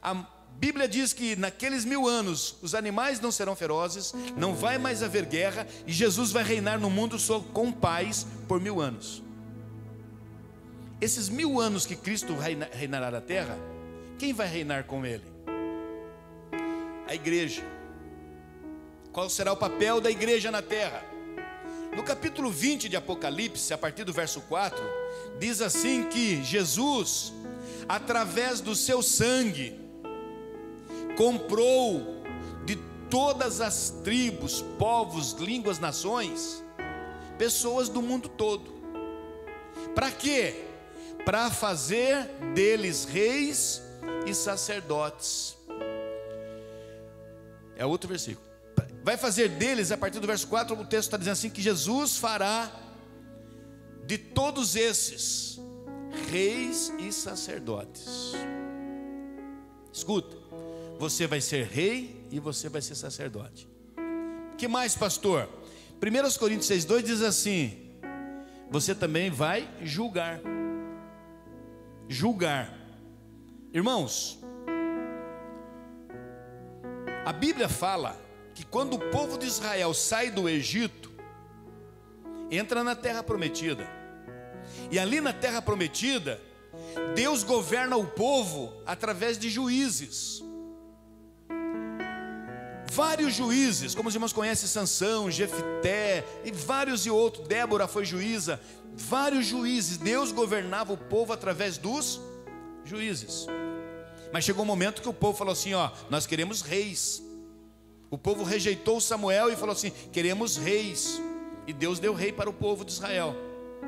Speaker 1: A Bíblia diz que naqueles 1000 anos os animais não serão ferozes, não vai mais haver guerra, e Jesus vai reinar no mundo com paz por 1000 anos. Esses 1000 anos que Cristo reinará na terra, quem vai reinar com ele? A igreja. Qual será o papel da igreja na terra? No capítulo 20 de Apocalipse, a partir do verso 4, diz assim que Jesus, através do seu sangue, comprou de todas as tribos, povos, línguas, nações, pessoas do mundo todo. Para quê? Para fazer deles reis e sacerdotes. É outro versículo. Vai fazer deles, a partir do verso 4, o texto está dizendo assim, que Jesus fará de todos esses reis e sacerdotes. Escuta, você vai ser rei e você vai ser sacerdote. Que mais, pastor? 1 Coríntios 6,2 diz assim: você também vai julgar. Julgar. Irmãos, a Bíblia fala que quando o povo de Israel sai do Egito, entra na terra prometida, E ali na terra prometida, Deus governa o povo através de juízes. Vários juízes, como os irmãos conhecem, Sansão, Jefté e vários e outros, Débora foi juíza. Vários juízes, Deus governava o povo através dos juízes. Mas chegou um momento que o povo falou assim, ó, nós queremos reis. O povo rejeitou Samuel e falou assim, queremos reis. E Deus deu rei para o povo de Israel.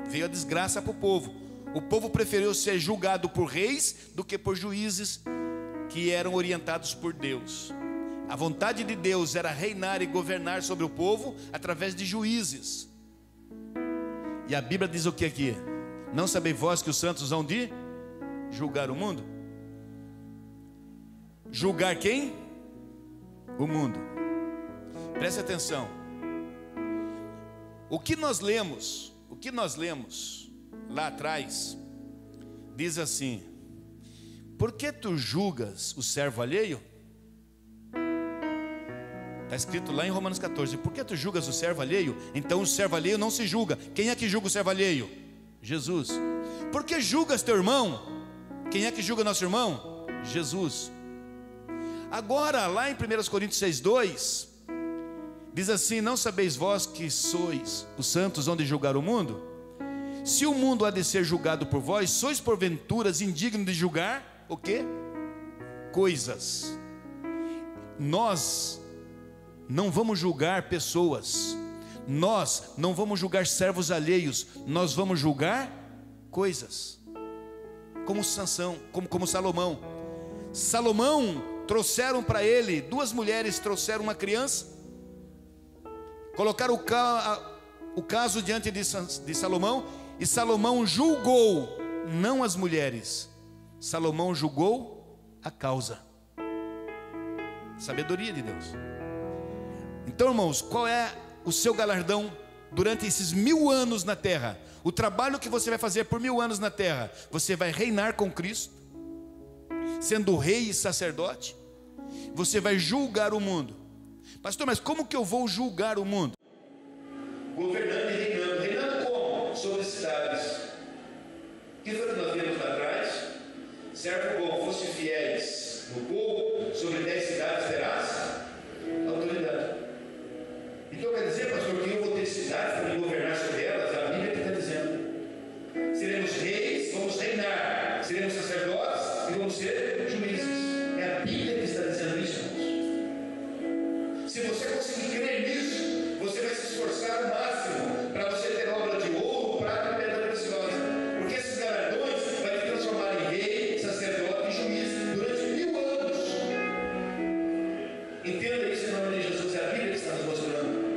Speaker 1: Veio a desgraça para o povo. O povo preferiu ser julgado por reis do que por juízes que eram orientados por Deus. A vontade de Deus era reinar e governar sobre o povo através de juízes. E a Bíblia diz o que aqui? Não sabeis vós que os santos hão de julgar o mundo? Julgar quem? O mundo. Preste atenção. O que nós lemos lá atrás, diz assim: por que tu julgas o servo alheio? Está escrito lá em Romanos 14, por que tu julgas o servo alheio? Então o servo alheio não se julga. Quem é que julga o servo alheio? Jesus. Por que julgas teu irmão? Quem é que julga nosso irmão? Jesus. Agora lá em 1 Coríntios 6:2, diz assim: não sabeis vós que sois os santos onde julgar o mundo? Se o mundo há de ser julgado por vós, sois porventura indignos de julgar o quê? Coisas. Nós não vamos julgar pessoas, nós não vamos julgar servos alheios, nós vamos julgar coisas. Como Sansão, como Salomão. Salomão, trouxeram para ele, duas mulheres trouxeram uma criança, colocaram o caso diante de Salomão, e Salomão julgou, não as mulheres, Salomão julgou a causa. Sabedoria de Deus. Então, irmãos, qual é o seu galardão durante esses 1000 anos na terra? O trabalho que você vai fazer por 1000 anos na terra, você vai reinar com Cristo, sendo rei e sacerdote. Você vai julgar o mundo. Pastor, mas como que eu vou julgar o mundo?
Speaker 2: Governando e reinando. Reinando como? Sobre cidades. O que foi que nós vimos lá atrás? Servo bom, fosse fiéis no povo, sobre 10 cidades terás autoridade. Então quer dizer, pastor, que eu vou ter cidades para me governar sobre elas? A Bíblia que está dizendo. Seremos reis, vamos reinar. Seremos sacerdotes e vamos ser juízes. É a Bíblia que está dizendo isso, irmãos. Se você conseguir crer nisso, você vai se esforçar ao máximo para você ter obra de ouro, prata e pedra preciosa. Porque esses galardões vai te transformar em rei, sacerdote e juiz durante 1000 anos. Entenda isso em nome de Jesus. É a Bíblia que está nos mostrando.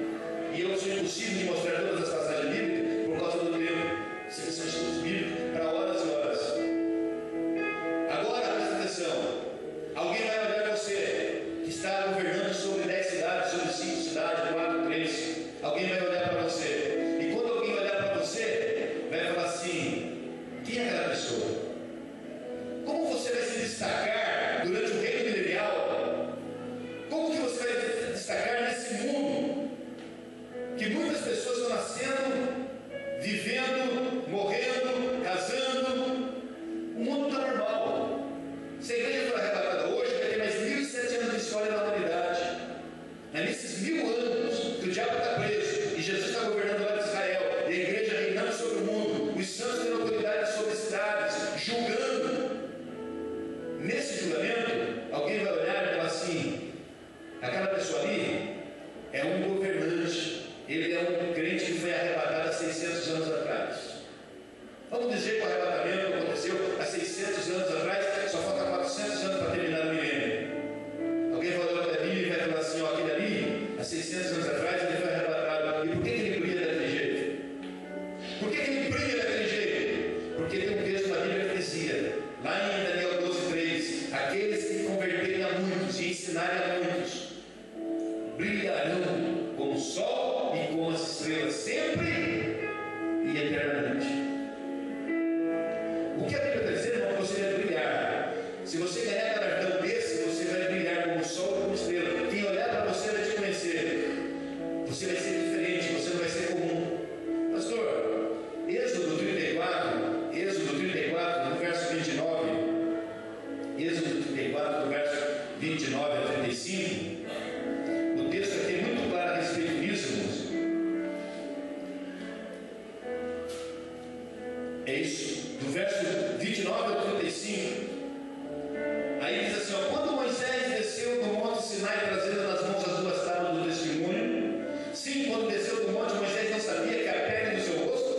Speaker 2: E eu sou impossível de mostrar todas as passagens bíblicas por causa do tempo. Vocês são estudos bíblicos para horas e horas. Agora, presta atenção. Alguém vai olhar você, que está governando sobre 10 cidades, sobre 5 cidades, 4, 3. Alguém vai olhar para você. E quando alguém olhar para você, vai falar assim: quem é aquela pessoa? Como você vai se destacar durante o reino milenial? Como que você vai se destacar nesse mundo que muitas pessoas estão nascendo, vivendo, morrendo, casando? O mundo está normal. Se a igreja for arrebatada hoje, vai ter mais 1.700 anos de história na humanidade. Mas nesses 1000 anos que o diabo está preso e Jesus está governando lá de Israel, e a igreja reinando sobre o mundo, os santos tendo autoridade sobre as cidades, julgando. Nesse julgamento, alguém vai olhar e falar assim: aquela pessoa ali é um governante, ele é um crente que foi arrebatado há 600 anos atrás. Vamos dizer que o arrebatamento aconteceu há 600 anos atrás, só falta 400 anos para terminar o milênio. Alguém vai olhar para a Bíblia e vai falar assim: ó, aquele ali, há 600 anos atrás, ele foi arrebatado. E por que ele brilha daquele jeito? Por que ele brilha daquele jeito? Porque tem um texto na Bíblia que dizia, lá em Daniel 12:3, aqueles que converterem a muitos e ensinarem a muitos, brilharão como o sol e como as estrelas, sempre e eternamente. O que a Bíblia está dizendo é que você vai brilhar. Se você ganhar galardão desse, você vai brilhar como o sol e como estrela. Quem olhar para você vai te conhecer. Você vai ser diferente, você não vai ser comum. Pastor, Êxodo 34 do verso 29 ao 35, aí diz assim, ó, quando Moisés desceu do monte Sinai trazendo nas mãos as duas tábuas do testemunho, sim, quando desceu do monte, Moisés não sabia que a pele do seu rosto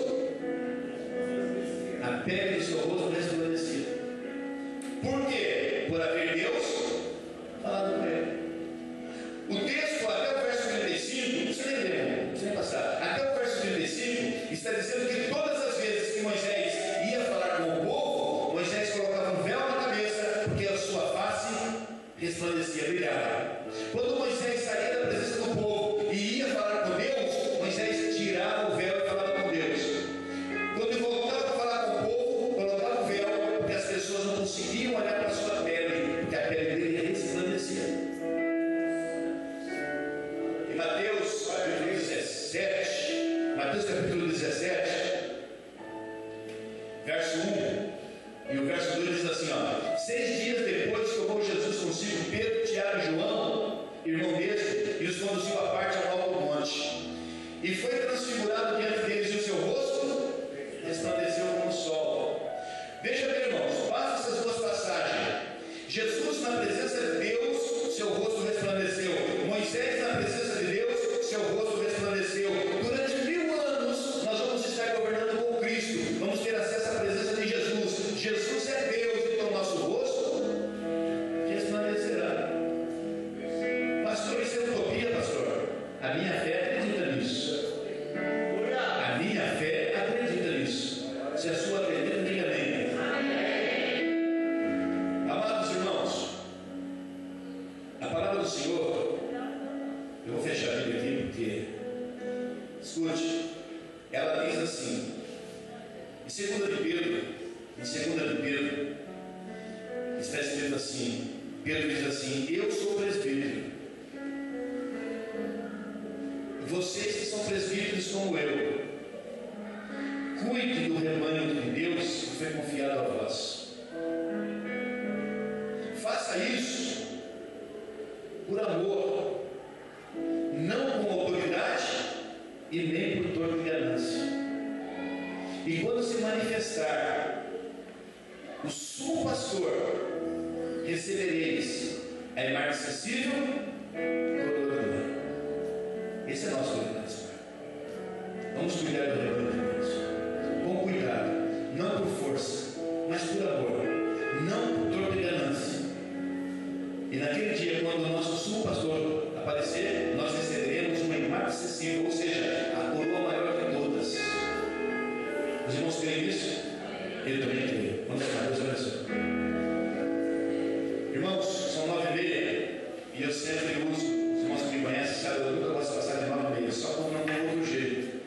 Speaker 2: resplandecia. Por quê? Por haver Deus falado com ele. O texto, até o verso 35, não precisa nem ler, não precisa nem passar, até o verso 35 está dizendo que todas as vezes que Moisés ia falar com o povo, Moisés colocava um véu na cabeça, porque a sua face resplandecia, brilhava. Quando Moisés saía da presença do povo e ia falar com Deus, Moisés tirava o véu e falava com Deus. Quando voltava a falar com o povo, colocava o véu, porque as pessoas não conseguiam olhar para a sua pele, porque a pele dele resplandecia. Em Mateus capítulo 17, verso 1 e o verso 2 diz assim, ó, 6 dias depois tomou Jesus consigo Pedro, Tiago e João, irmão deste, e os conduziu à parte ao alto do monte, e foi transfigurado diante deles, e o seu rosto resplandeceu como o sol. Veja bem, irmãos, passa essas duas passagens. Jesus na presença de Deus, seu rosto resplandeceu. Moisés na presença de Deus, seu rosto resplandeceu. Durante 1000 anos nós vamos estar governando com Cristo, vamos ter acesso à presença de Jesus. Jesus é Deus, então o nosso rosto resplandecerá. Pastor, isso é utopia, pastor? A minha fé acredita nisso. A minha fé acredita nisso. Se a sua acredita, diga amém. Amados irmãos, a palavra do Senhor, eu vou fechar a Bíblia aqui porque, escute, ela diz assim, em 2 de Pedro, está escrito assim, Pedro diz assim, eu sou presbítero, vocês que são presbíteros como eu, cuide do rebanho de Deus que foi confiado a vós. Faça isso por amor, não com autoridade e nem por dor de ganância. E quando se manifestar o sumo pastor, recebereis a imarcessível coroa de glória. Esse é nosso cuidado. Vamos cuidar do rebanho de Deus com cuidado, não por força, mas por amor, não por dor de ganância. E naquele dia, quando o nosso sumo pastor aparecer, nós receberemos uma imarcessível, ou seja, a coroa maior de todas. Os irmãos creem nisso? Eu também creio. Vamos lá, Deus abençoe. Irmãos, são 9h30 e eu sempre uso, os irmãos que me conhecem sabem, eu nunca gosto de passar de 9h30, só quando não tem outro jeito.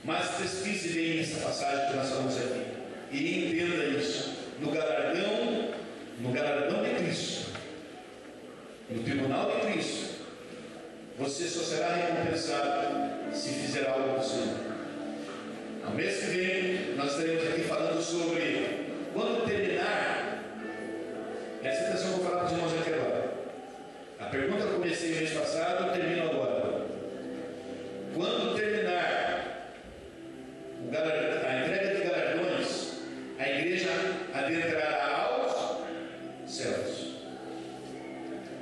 Speaker 2: Mas pesquise bem essa passagem que nós falamos aqui e entenda isso. No galardão de Cristo, no tribunal de Cristo, você só será recompensado se fizer algo do Senhor. No mês que vem, nós estaremos aqui falando sobre quando terminar. Presta atenção que eu vou falar para os irmãos aqui agora. A pergunta que eu comecei no mês passado, eu termino agora. Quando terminar a entrega de galardões, a igreja adentrará aos céus.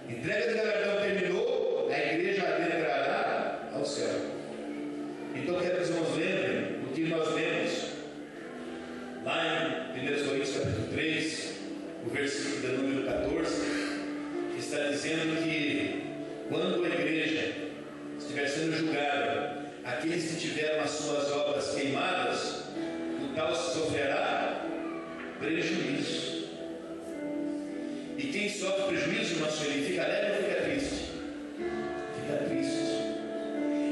Speaker 2: Entrega de galardão terminou, a igreja adentrará ao céu. Então quero que os irmãos lembrem o que nós lemos lá em 1 Coríntios capítulo 3, o versículo de número 14, que está dizendo que quando a igreja estiver sendo julgada, aqueles que tiveram as suas obras queimadas, o tal sofrerá prejuízo. E quem sofre prejuízo, irmãos, ele fica alegre ou fica triste? Fica triste.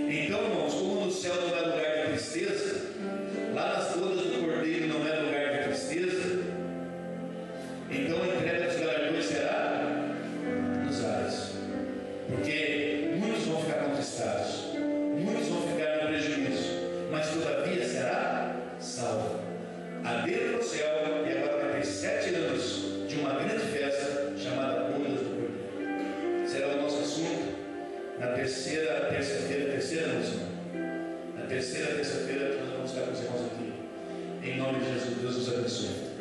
Speaker 2: Então, irmãos, como no céu não é lugar de tristeza, lá nas bodas do Cordeiro não é lugar de tristeza, então a entrega dos galardões será nos ares. Porque muitos vão ficar contristados, muitos vão ficar no prejuízo, mas todavia será salvo. Adentra o céu, e agora vai ter 7 anos de uma grande festa chamada Bodas do Cordeiro. Será o nosso assunto na terceira terça-feira que nós vamos estar com os irmãos aqui. Em nome de Jesus, Deus Deus abençoe.